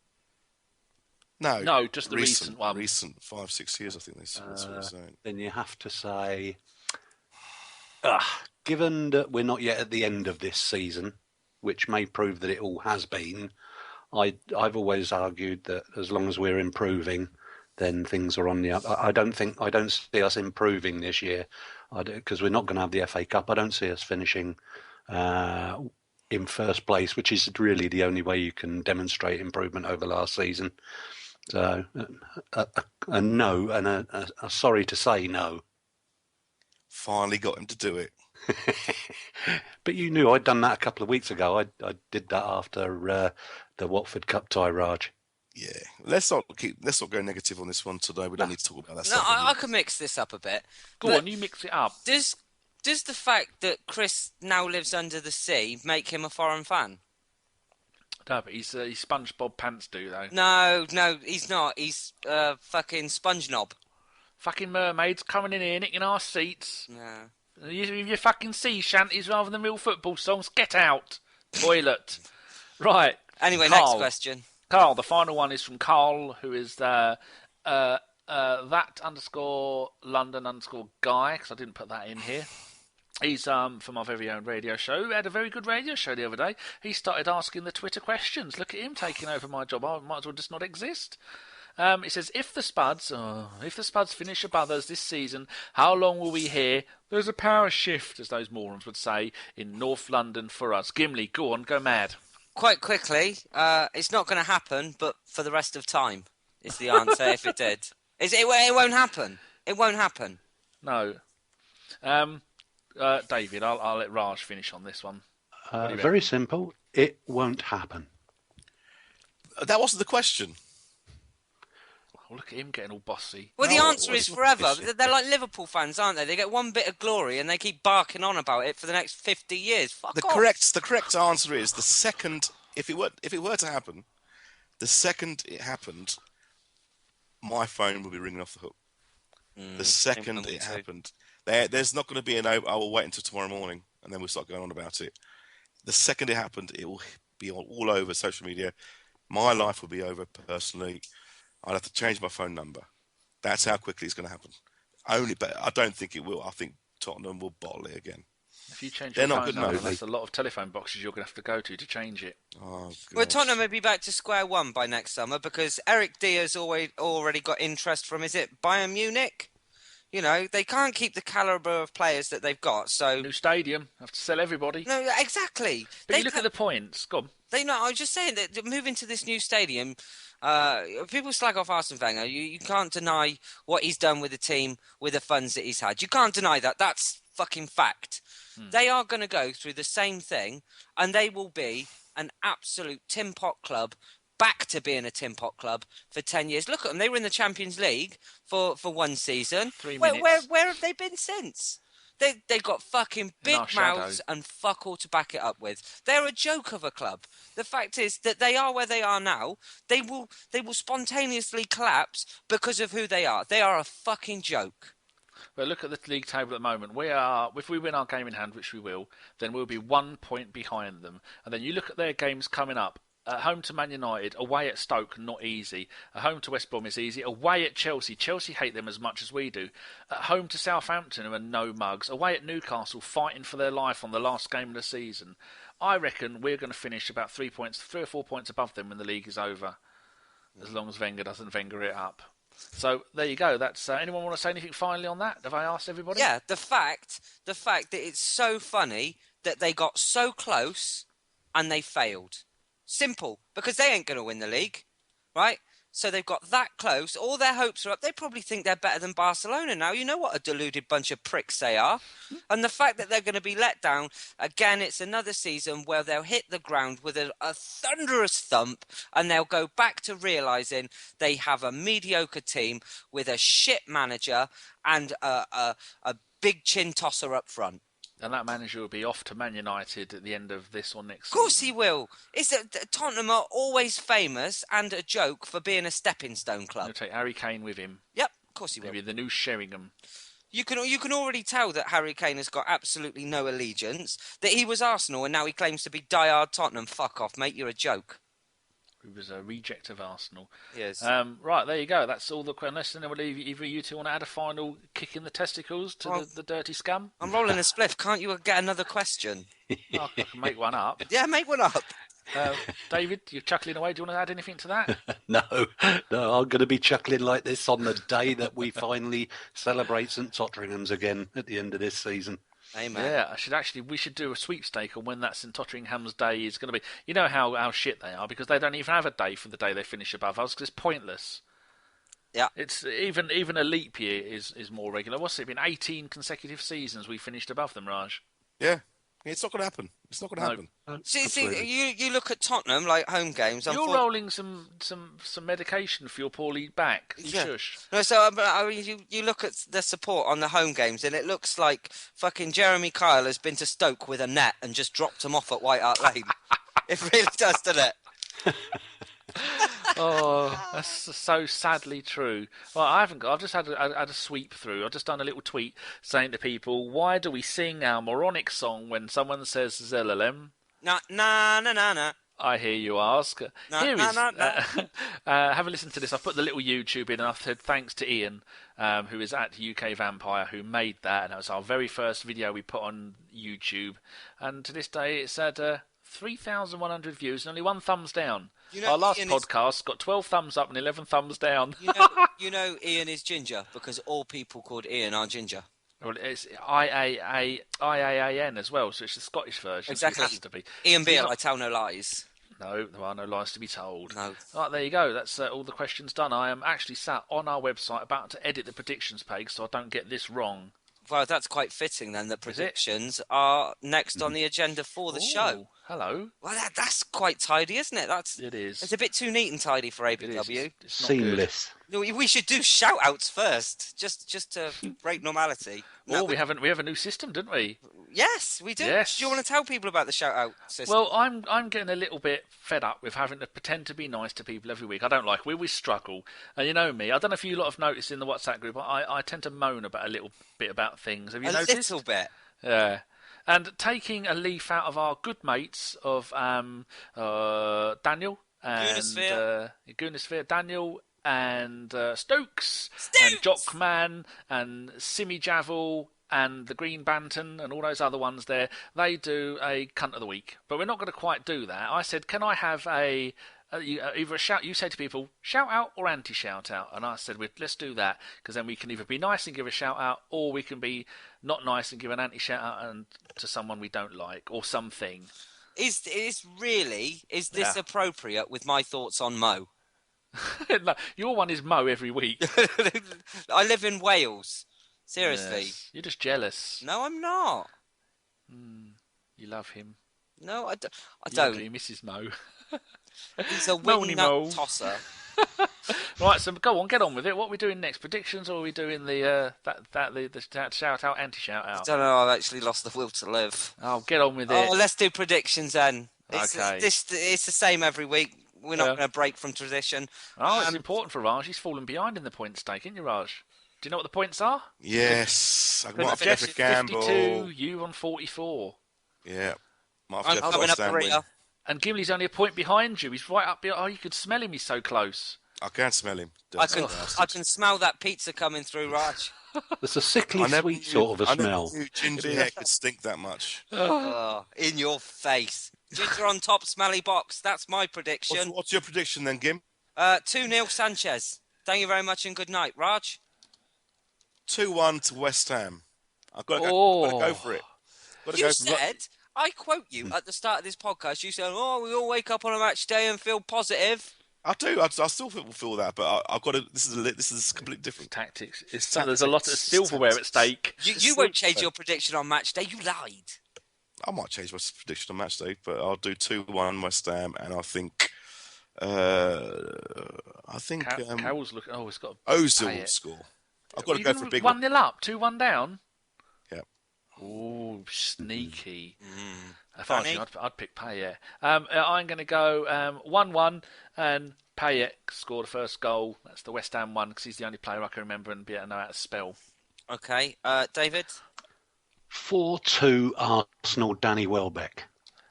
S3: No,
S2: just the recent one.
S3: Recent 5-6 years, I think that's what I'm saying.
S4: Then you have to say, given that we're not yet at the end of this season, which may prove that it all has been, I've always argued that as long as we're improving, then things are on the up. I don't see us improving this year, because we're not going to have the FA Cup. I don't see us finishing in first place, which is really the only way you can demonstrate improvement over last season. So a no, and a sorry to say no.
S3: Finally got him to do it.
S4: But you knew I'd done that a couple of weeks ago. I did that after the Watford Cup tie, Raj.
S3: Yeah, let's not go negative on this one today. We don't need to talk about that stuff.
S1: I can mix this up a bit.
S2: Go on, you mix it up.
S1: Does the fact that Chris now lives under the sea make him a foreign fan?
S2: No, but he's SpongeBob pants do though.
S1: No, he's not. He's fucking sponge knob.
S2: Fucking mermaids coming in here, nicking our seats.
S1: No.
S2: Your fucking sea shanties rather than real football songs. Get out, toilet. Right.
S1: Anyway,
S2: Carl.
S1: Next question.
S2: Carl, the final one is from Carl, who is that _London _guy, because I didn't put that in here. He's from our very own radio show. We had a very good radio show the other day. He started asking the Twitter questions. Look at him taking over my job. I might as well just not exist. It says, if the Spuds finish above us this season, how long will we hear there's a power shift, as those morons would say, in North London for us? Gimli, go on, go mad.
S1: Quite quickly, it's not going to happen, but for the rest of time is the answer if it did. It won't happen. It won't happen.
S2: No. David, I'll let Raj finish on this one.
S4: Very simple. It won't happen.
S3: That wasn't the question.
S2: Oh, look at him getting all bossy.
S1: Well, the
S3: No,
S1: answer is
S3: what's
S1: forever.
S3: the-
S1: They're like Liverpool fans, aren't they? They get one bit of glory and they keep barking on about it for the next 50 years. Fuck
S3: The
S1: off.
S3: correct answer is the second. If it were to happen, the second it happened, my phone would be ringing off the hook. The second it happened, there's not going to be an. I will wait until tomorrow morning and then we'll start going on about it. The second it happened, it will be all over social media. My life will be over personally. I'd have to change my phone number. That's how quickly it's going to happen. But I don't think it will. I think Tottenham will bottle it again.
S2: If you change
S3: They're
S2: your
S3: not
S2: phone
S3: good
S2: number,
S3: enough.
S2: that's a lot of telephone boxes you're going to have to go to change it.
S3: Oh,
S1: Well,
S3: God.
S1: Tottenham may be back to square one by next summer because Eric Dier's already got interest from, is it Bayern Munich? You know, they can't keep the calibre of players that they've got, so...
S2: New stadium, have to sell everybody.
S1: No, exactly.
S2: But you look at the points. Go on.
S1: I was just saying that moving to this new stadium, people slag off Arsene Wenger. You can't deny what he's done with the team, with the funds that he's had. You can't deny that. That's fucking fact. They are going to go through the same thing, and they will be an absolute tin pot club, back to being a tin pot club for 10 years. Look at them. They were in the Champions League for one season.
S2: 3 minutes.
S1: Where have they been since? They got fucking big
S2: our shadow.
S1: mouths and fuck all to back it up with. They're a joke of a club. The fact is that they are where they are now. They will spontaneously collapse because of who they are. They are a fucking joke.
S2: But look at the league table at the moment. If we win our game in hand, which we will, then we'll be 1 point behind them. And then you look at their games coming up. At home to Man United, away at Stoke, not easy. At home to West Brom is easy. Away at Chelsea, Chelsea hate them as much as we do. At home to Southampton, who are no mugs. Away at Newcastle, fighting for their life on the last game of the season. I reckon we're going to finish about 3 or 4 points above them when the league is over, as long as Wenger doesn't Wenger it up. So there you go. That's anyone want to say anything finally on that? Have I asked everybody?
S1: Yeah, the fact that it's so funny that they got so close and they failed. Simple, because they ain't going to win the league, right? So they've got that close. All their hopes are up. They probably think they're better than Barcelona now. You know what a deluded bunch of pricks they are. And the fact that they're going to be let down, again, it's another season where they'll hit the ground with a thunderous thump and they'll go back to realising they have a mediocre team with a shit manager and a big chin tosser up front.
S2: And that manager will be off to Man United at the end of this or next
S1: Of course
S2: season.
S1: he will. Tottenham are always famous and a joke for being a stepping stone
S2: He'll
S1: club.
S2: take Harry Kane with him.
S1: Yep, of course he will.
S2: Maybe the new Sheringham.
S1: You can already tell that Harry Kane has got absolutely no allegiance. That he was Arsenal and now he claims to be diehard Tottenham. Fuck off, mate. You're a joke.
S2: He was a reject of Arsenal.
S1: Yes.
S2: Right, there you go. That's all the questions. And either you two want to add a final kick in the testicles to the dirty scum?
S1: I'm rolling a spliff. Can't you get another question?
S2: Oh, I can make one up.
S1: Yeah, make one up.
S2: David, you're chuckling away. Do you want to add anything to that?
S4: No, I'm going to be chuckling like this on the day that we finally celebrate St Totteringham's again at the end of this season.
S1: Amen.
S2: Yeah, we should do a sweepstake on when that St Totteringham's day is going to be. You know how shit they are because they don't even have a day for the day they finish above us because it's pointless.
S1: Yeah.
S2: It's even a leap year is more regular. What's it been? 18 consecutive seasons we finished above them, Raj.
S3: Yeah. It's not going to happen. It's not going to happen.
S1: See, you look at Tottenham, like home games.
S2: You're rolling some medication for your poorly back.
S1: Yeah.
S2: Shush.
S1: No, so you look at the support on the home games, and it looks like fucking Jeremy Kyle has been to Stoke with a net and just dropped him off at White Hart Lane. It really does, doesn't it?
S2: Oh, that's so sadly true. Well, I've just had a sweep through. I've just done a little tweet saying to people, why do we sing our moronic song when someone says ZLM?
S1: Na na na na na.
S2: I hear you ask. Here is. Have a listen to this. I've put the little YouTube in and I've said thanks to Ian, who is at UK Vampire, who made that. And that was our very first video we put on YouTube. And to this day, it's had 3,100 views and only one thumbs down. Our last
S1: Ian
S2: podcast got 12 thumbs up and 11 thumbs down.
S1: you know, Ian is ginger because all people called Ian are ginger.
S2: Well, it's IAAN as well, so it's the Scottish version.
S1: Exactly.
S2: So it has to be.
S1: Ian
S2: So you're
S1: Beale,
S2: not-
S1: I tell no lies.
S2: No, there are no lies to be told.
S1: No.
S2: Right, there you go. That's all the questions done. I am actually sat on our website about to edit the predictions page so I don't get this wrong.
S1: Well, that's quite fitting then. That
S2: Is it?
S1: predictions are next on the agenda for the show.
S2: Hello.
S1: Well, that's quite tidy, isn't it?
S2: It is.
S1: It's a bit too neat and tidy for
S2: It is.
S1: ABW.
S2: It's not good.
S4: Seamless.
S1: We should do shout-outs first, just to break normality.
S2: Oh, we have a new system, didn't we?
S1: Yes, we do.
S2: Yes.
S1: Do you want to tell people about the shout-out system?
S2: Well, I'm getting a little bit fed up with having to pretend to be nice to people every week. I don't like. We always struggle, and you know me. I don't know if you lot have noticed in the WhatsApp group. I tend to moan about a little bit about things. Have you
S1: a
S2: noticed?
S1: little bit.
S2: Yeah. And taking a leaf out of our good mates of Daniel and Goonosphere, Daniel and Stokes and Jockman and Simi Javel and the Green Banton and all those other ones there, they do a cunt of the week. But we're not going to quite do that. I said, can I have either a shout? You say to people, shout out or anti-shout out, and I said, let's do that because then we can either be nice and give a shout out, or we can be not nice and give an anti-shout out to someone we don't like or something. Is
S1: this appropriate with my thoughts on Mo?
S2: No, your one is Mo every week.
S1: I live in Wales. Seriously.
S2: Yes. You're just jealous.
S1: No, I'm not.
S2: You love him.
S1: No, I
S2: You
S1: don't.
S2: do, Mrs. Mo.
S1: He's a
S2: Moany Mo.
S1: wingnut tosser.
S2: Right, so go on, get on with it. What are we doing next? Predictions, or are we doing the shout out, anti shout
S1: I
S2: out?
S1: don't know. I've actually lost the will to live.
S2: Oh, get on with it.
S1: Oh, let's do predictions then.
S2: Okay.
S1: It's the same every week. We're not going to break from tradition.
S2: Oh, it's important for Raj. He's fallen behind in the points stake, isn't you, Raj? Do you know what the points are?
S3: Yes. I might have
S2: Jeff
S3: Jeffrey Gamble.
S2: 52, you on 44.
S3: Yeah. Might
S1: I'm
S3: have
S1: coming up
S3: West Ham
S1: the
S3: win.
S1: rear.
S2: And Gimli's only a point behind you. He's right up here. Oh, you could smell him. He's so close.
S3: I can smell him.
S1: I
S3: Dirty
S1: can
S3: bastard.
S1: smell that pizza coming through, Raj.
S4: There's a sickly sweet sort of a smell.
S3: I never knew ginger hair could stink that much.
S1: Oh, in your face. Ginger on top, smelly box. That's my prediction.
S3: What's your prediction then, Gim?
S1: 2-0 Sanchez. Thank you very much and good night. Raj?
S3: 2-1 to West Ham. I've got to go for it.
S1: You said, I quote you at the start of this podcast, you said, we all wake up on a match day and feel positive.
S3: I do. I still feel that, but I've got to. This is completely different.
S2: Tactics. There's a lot of silverware at stake.
S1: You won't change your prediction on match day. You lied.
S3: I might change my prediction on match day, but I'll do 2-1 West Ham, and I think.
S2: Carroll's looking. Oh, it's got.
S3: Ozil will score. I've got to go for a big
S2: 1-0 up, 2-1 down.
S3: Yep.
S2: Oh, sneaky. If I
S1: Funny.
S2: was you, I'd pick Payet. I'm going to go 1-1, and Payet scored the first goal. That's the West Ham one, because he's the only player I can remember and be able to know how to spell.
S1: Okay. David?
S4: 4-2 Arsenal, Danny Welbeck.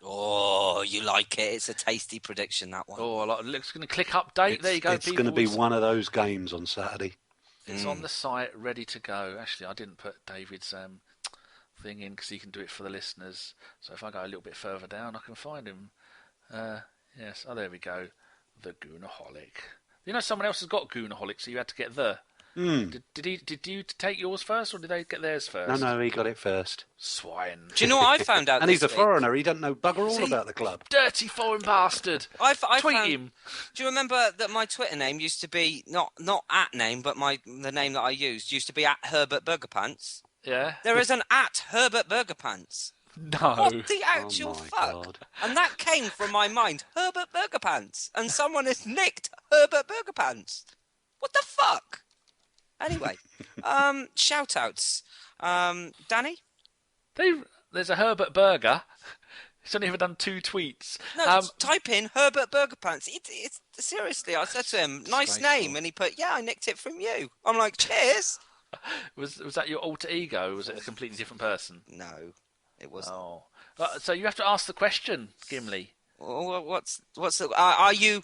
S1: Oh, you like it. It's a tasty prediction, that one.
S2: Oh, it's going to click update. There you go.
S4: It's going to be one of those games on Saturday.
S2: It's on the site, ready to go. Actually, I didn't put David's thing in because he can do it for the listeners. So if I go a little bit further down, I can find him. Yes. Oh, there we go. The Goonaholic. You know, someone else has got Goonaholic, so you had to get the. Did you take yours first, or did they get theirs first?
S4: No, he got it first.
S2: Swine.
S1: Do you know what I found out?
S4: And
S1: this
S4: he's a
S1: week?
S4: foreigner. He doesn't know bugger all about the club.
S2: Dirty foreign bastard.
S1: I
S2: Tweet
S1: found,
S2: him.
S1: Do you remember that my Twitter name used to be not at name, but the name that I used used to be at Herbert Burgerpants?
S2: Yeah.
S1: There is an at Herbert Burgerpants.
S2: No.
S1: What the actual
S4: my
S1: fuck?
S4: God.
S1: And that came from my mind, Herbert Burgerpants, and someone has nicked Herbert Burgerpants. What the fuck? Anyway, shout outs. Danny?
S2: There's a Herbert Burger. He's only ever done 2 tweets.
S1: No, just type in Herbert Burgerpants. It's seriously, I said to him, nice name, and he put, yeah, I nicked it from you. I'm like, cheers.
S2: Was that your alter ego, or was it a completely different person?
S1: No, it wasn't.
S2: Oh. So you have to ask the question, Gimli.
S1: What's the, are you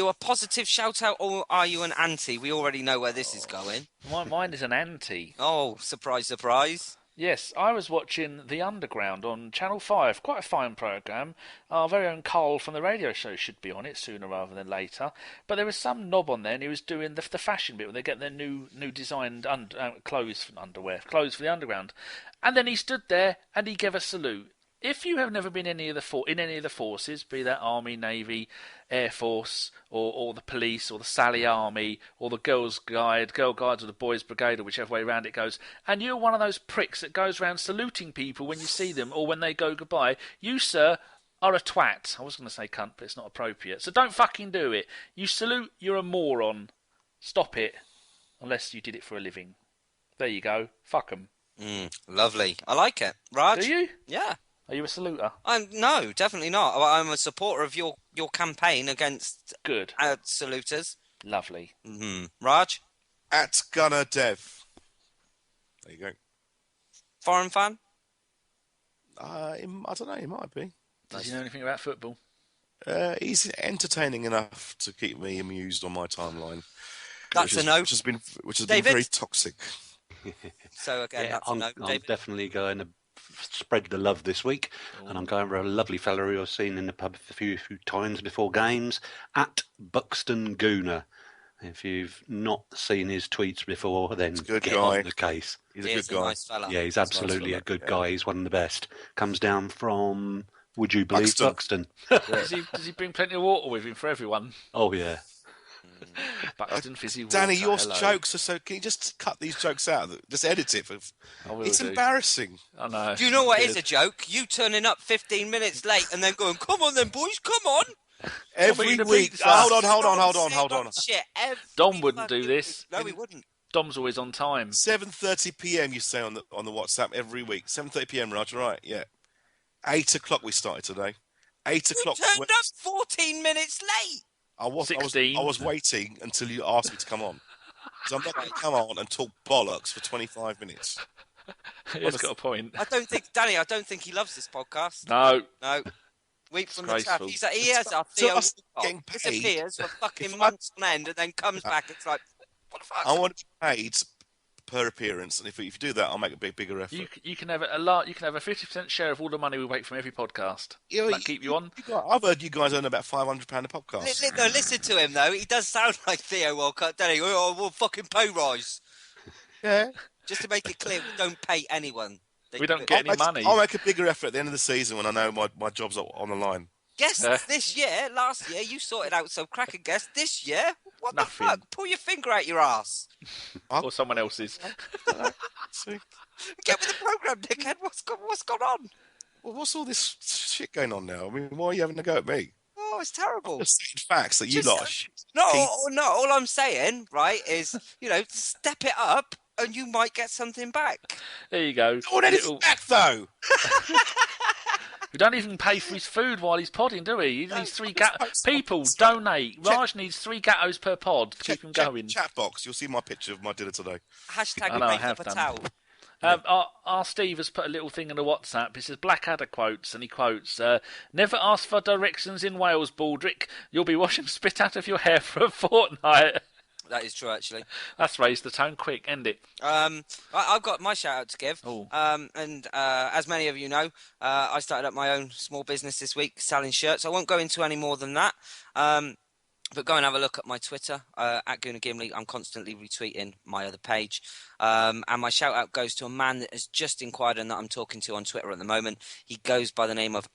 S1: a positive shout out or are you an anti? We already know where this is going.
S2: Mine is an anti.
S1: Oh, surprise, surprise.
S2: Yes, I was watching The Underground on Channel 5. Quite a fine programme. Our very own Carl from the radio show should be on it sooner rather than later. But there was some knob on there and he was doing the fashion bit where they get their new designed clothes for clothes for the Underground. And then he stood there and he gave a salute. If you have never been in any of the forces, be that Army, Navy, Air Force, or the police, or the Sally Army, or the Girl Guides, or the Boys Brigade, or whichever way round it goes, and you're one of those pricks that goes round saluting people when you see them or when they go goodbye, you, sir, are a twat. I was going to say cunt, but it's not appropriate. So don't fucking do it. You salute, you're a moron. Stop it. Unless you did it for a living. There you go. Fuck 'em.
S1: Lovely. I like it. Raj?
S2: Do you?
S1: Yeah.
S2: Are you a saluter?
S1: No, definitely not. I'm a supporter of your campaign against
S2: Good.
S1: saluters.
S2: Lovely.
S1: Raj?
S3: At Gunner Dev. There you go.
S1: Foreign fan?
S3: I don't know, he might be.
S2: Does he know anything about football?
S3: He's entertaining enough to keep me amused on my timeline.
S1: That's a no.
S3: Which has been
S1: David?
S3: very toxic.
S1: So again, that's
S4: I'm
S1: a no.
S4: I'm definitely going to spread the love this week, and I'm going for a lovely fella who I've seen in the pub a few times before games, at Buxton Gooner. If you've not seen his tweets before, then get on the case.
S3: He's a good guy.
S1: Nice fella.
S4: Yeah, he's absolutely a good guy. He's one of the best. Comes down from, would you believe, Buxton?
S2: Does he bring plenty of water with him for everyone?
S4: Oh, yeah.
S2: Buxton fizzy water.
S3: Danny, your
S2: hello.
S3: jokes are so... Can you just cut these jokes out? Just edit it. It's embarrassing.
S2: I know.
S1: Do you know what is a joke? You turning up 15 minutes late and then going, come on then, boys, come on.
S3: Every
S2: the
S3: week...
S2: pizza.
S3: Hold on.
S1: Shit,
S2: Dom wouldn't do this.
S1: No, he wouldn't.
S2: Dom's always on time.
S3: 7:30 p.m. you say on the WhatsApp every week. 7:30 p.m. Roger, right? Yeah. 8 o'clock we started today. 8 o'clock.
S1: You turned up 14 minutes late.
S3: I was
S2: 16.
S3: I was waiting until you asked me to come on. Because I'm not going to come on and talk bollocks for 25 minutes.
S2: He's got a point.
S1: I don't think he loves this podcast.
S2: No.
S1: Weep from the chat.
S2: Disgraceful.
S1: He has our
S3: So
S1: Theo
S3: us getting
S1: Walcott,
S3: paid.
S1: disappears for fucking months on end and then comes back. It's like, what the fuck?
S3: I want to be paid per appearance, and if you do that, I'll make a bigger effort.
S2: You can have a 50% share of all the money we make from every podcast. That keep you on?
S3: I've heard you guys earn about £500 a podcast.
S1: No, listen to him though. He does sound like Theo Walcott, doesn't he? Oh, we'll fucking pay rise.
S3: Yeah.
S1: Just to make it clear, we don't pay anyone.
S2: We don't get any money.
S3: I'll make a bigger effort at the end of the season when I know my job's on the line.
S1: Guests this year, last year, you sorted out some cracking guests. This year, what
S2: Nothing.
S1: the fuck? Pull your finger out your ass.
S2: Or someone else's.
S3: See?
S1: Get with the programme, dickhead. What's gone on?
S3: Well, what's all this shit going on now? I mean, why are you having a go at me?
S1: Oh, it's terrible.
S3: Just stating facts that you
S1: Just-
S3: lot are shit.
S1: No, all I'm saying, right, is, step it up and you might get something back.
S2: There you go.
S3: I want anything back, though.
S2: We don't even pay for his food while he's podding, do we? He needs 3
S3: Stop.
S2: People, donate. Raj needs 3 gattos per pod to keep him going.
S3: Chat box, you'll see my picture of my dinner today.
S1: Hashtag
S2: I know, I
S1: make
S2: have
S1: up a
S2: done.
S1: towel.
S2: Our Steve has put a little thing in the WhatsApp. He says Blackadder quotes, and he quotes, "Never ask for directions in Wales, Baldrick. You'll be washing spit out of your hair for a fortnight."
S1: That is true, actually.
S2: That's raised the tone quick. End it.
S1: I've got my shout out to give.
S2: Oh.
S1: And as many of you know, I started up my own small business this week selling shirts. I won't go into any more than that. But go and have a look at my Twitter, at Gooner Gimli. I'm constantly retweeting my other page. And my shout out goes to a man that has just inquired and that I'm talking to on Twitter at the moment. He goes by the name of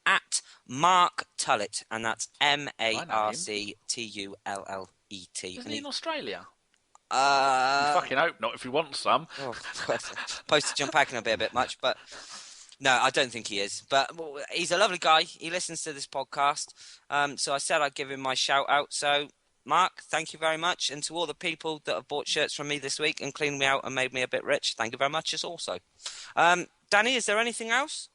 S1: @Mark Tullett, and that's MarcTullet.
S2: Isn't he in Australia?
S1: You
S2: Fucking hope not if he wants some.
S1: Oh, postage unpacking will be a bit much, but no, I don't think he is. But he's a lovely guy. He listens to this podcast. So I said I'd give him my shout out. So, Mark, thank you very much. And to all the people that have bought shirts from me this week and cleaned me out and made me a bit rich, thank you very much as also. Danny, is there anything else?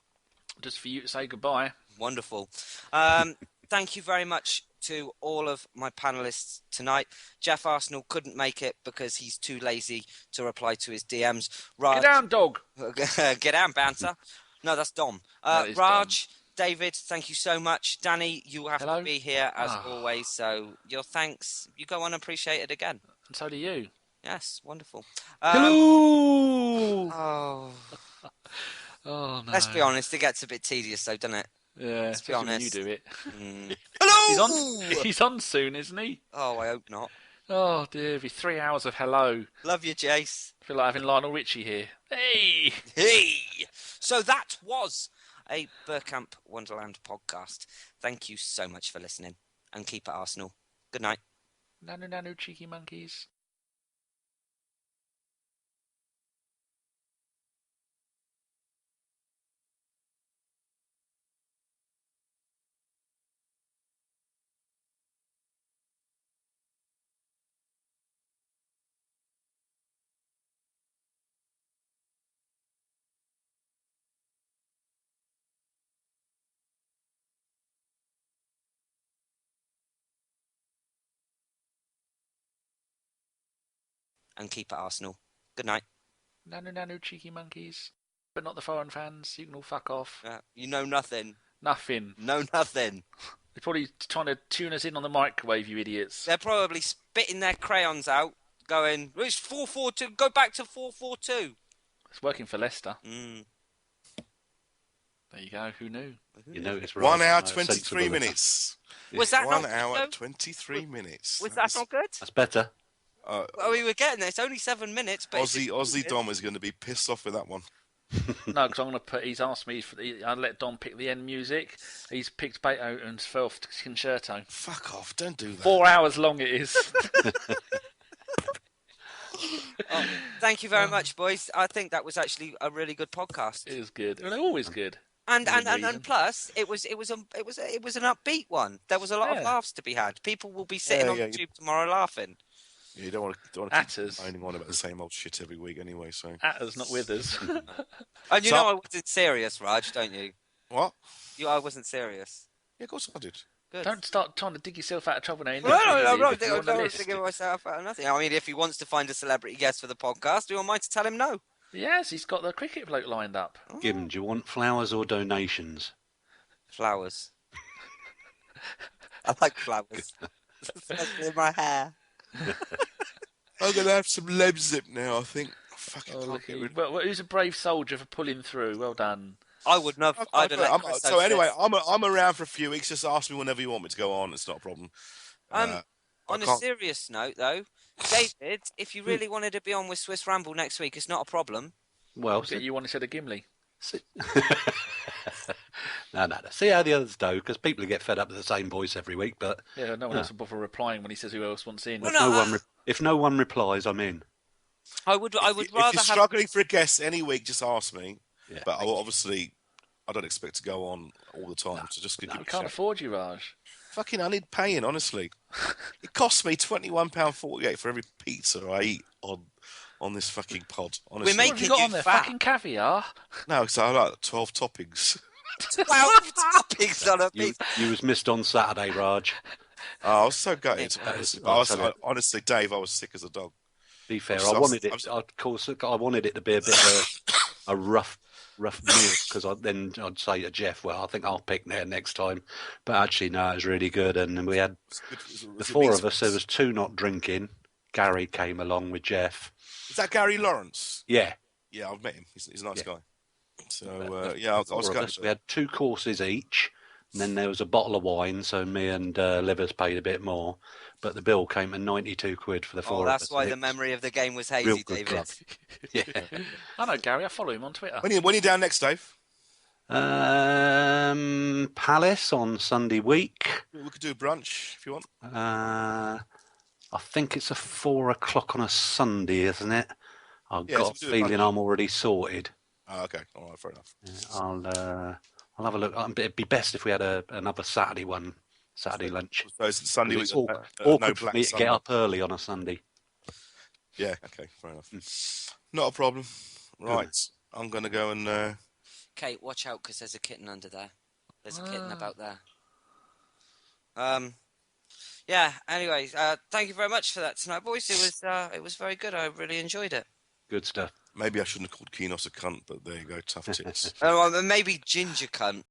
S2: Just for you to say goodbye.
S1: Wonderful. Thank you very much to all of my panellists tonight. Jeff Arsenal couldn't make it because he's too lazy to reply to his DMs. Raj,
S2: Get down, dog.
S1: Get down, banter. No, that's Dom.
S2: That is
S1: Raj, David, thank you so much. Danny, you have
S2: Hello.
S1: to be here as always, so your thanks, you go unappreciated again.
S2: And so do you.
S1: Yes, wonderful.
S2: Hello.
S1: Oh.
S2: Oh no.
S1: Let's be honest, it gets a bit tedious though, doesn't it?
S2: Yeah,
S1: Let's be
S2: especially when you
S1: honest.
S2: do it.
S1: Hello!
S2: He's on soon, isn't he?
S1: Oh, I hope not.
S2: Oh dear, it'll be 3 hours of hello.
S1: Love you, Jace.
S2: I feel like having Lionel Richie here. Hey!
S1: Hey! So that was a Bergkamp Wonderland podcast. Thank you so much for listening. And keep it Arsenal. Good night.
S2: Nanu nanu, cheeky monkeys.
S1: And keep it Arsenal. Good night.
S2: Nanu nanu, cheeky monkeys. But not the foreign fans. You can all fuck off.
S1: You know nothing.
S2: Nothing.
S1: Know nothing.
S2: They're probably trying to tune us in on the microwave, you idiots.
S1: They're probably spitting their crayons out, going, it's 4-4-2, go back to 4-4-2.
S2: It's working for Leicester.
S1: Mm.
S2: There you go. Who knew?
S4: You know it's right.
S3: 1 hour, 23 minutes.
S1: Was that
S3: 1
S1: not
S3: hour,
S1: good?
S3: 23 minutes.
S1: Was that not good?
S4: That's better.
S1: Well, we were getting there. It's only 7 minutes. But
S3: Aussie Dom is going to be pissed off with that one.
S2: No, because I'm going to put. He's asked me. I let Don pick the end music. He's picked Beethoven's Twelfth Concerto.
S3: Fuck off! Don't do that.
S2: 4 hours long it is.
S1: Thank you very much, boys. I think that was actually a really good podcast.
S2: It was good. Well, they're always good.
S1: And
S2: reason.
S1: plus, it was an upbeat one. There was a lot of laughs to be had. People will be sitting on YouTube tomorrow laughing.
S3: Yeah, you don't want to keep moaning on about the same old shit every week anyway. So
S2: Atter's not with us.
S1: And you know I wasn't serious, Raj, don't you?
S3: what?
S1: I wasn't serious.
S3: Yeah, of course I did.
S1: Good.
S2: Don't start trying to dig yourself out of trouble now.
S1: No, I'm not thinking myself out of nothing. I mean, if he wants to find a celebrity guest for the podcast, do you want me to tell him no?
S2: Yes, he's got the cricket bloke lined up.
S4: Gibbon, do you want flowers or donations?
S1: Flowers. I like flowers. Especially in my hair.
S3: I'm going to have some leb zip now, I think. Fucking
S2: Well, who's a brave soldier for pulling through? Well done.
S1: I would not.
S3: So anyway, I'm around for a few weeks. Just ask me whenever you want me to go on. It's not a problem.
S1: On a serious note, though, David, if you really wanted to be on with Swiss Ramble next week, it's not a problem.
S4: Well,
S2: you want to say the Gimli?
S4: No. See how the others do, because people get fed up with the same voice every week. But
S2: yeah, no one else will bother replying when he says who else wants in.
S1: Well,
S4: if no one replies, I'm in.
S1: I would rather.
S3: If you're struggling for a guest any week, just ask me.
S4: Yeah.
S3: But I don't expect to go on all the time. So just give me a
S2: can't
S3: shout.
S2: afford you, Raj.
S3: Fucking, I need paying. Honestly, it costs me £21.48 for every pizza I eat on this fucking pod. Honestly,
S1: We're making
S2: What have you got
S1: you
S2: on there?
S1: fat.
S2: Fucking caviar.
S3: No, so I like 12 toppings.
S1: 12 toppings on a pizza.
S4: You was missed on Saturday, Raj.
S3: I was so gutted. Honestly, Dave, I was sick as a dog.
S4: Be fair, I wanted it to be a bit of a rough meal, because I'd say to Jeff, well, I think I'll pick there next time. But actually, no, it was really good. And we had the four of us. There was two not drinking. Gary came along with Jeff.
S3: Is that Gary Lawrence?
S4: Yeah.
S3: Yeah, I've met him. He's a nice guy. So, I was gutted.
S4: We had 2 courses each, and then there was a bottle of wine, so me and Livers paid a bit more. But the bill came to 92 quid for the four of us.
S1: That's why the memory of the game was hazy, David.
S4: Club. Yeah.
S2: I know Gary. I follow him on Twitter.
S3: When are you down next, Dave?
S4: Palace on Sunday week.
S3: We could do brunch if you want.
S4: I think it's a 4 o'clock on a Sunday, isn't it? I've got a feeling I'm already sorted.
S3: Oh, okay. All right, fair enough.
S4: Yeah, I'll have a look. It'd be best if we had another Saturday one. Saturday lunch.
S3: So it's Sunday
S4: It's
S3: week.
S4: awkward for me to get up early on a Sunday.
S3: Yeah, okay, fair enough. Not a problem. Right, I'm going to go and...
S1: Kate, watch out, because there's a kitten under there. There's a kitten about there. Yeah, anyway, thank you very much for that tonight, boys. It was very good. I really enjoyed it.
S4: Good stuff.
S3: Maybe I shouldn't have called Keenos a cunt, but there you go, tough tits.
S1: Maybe ginger cunt.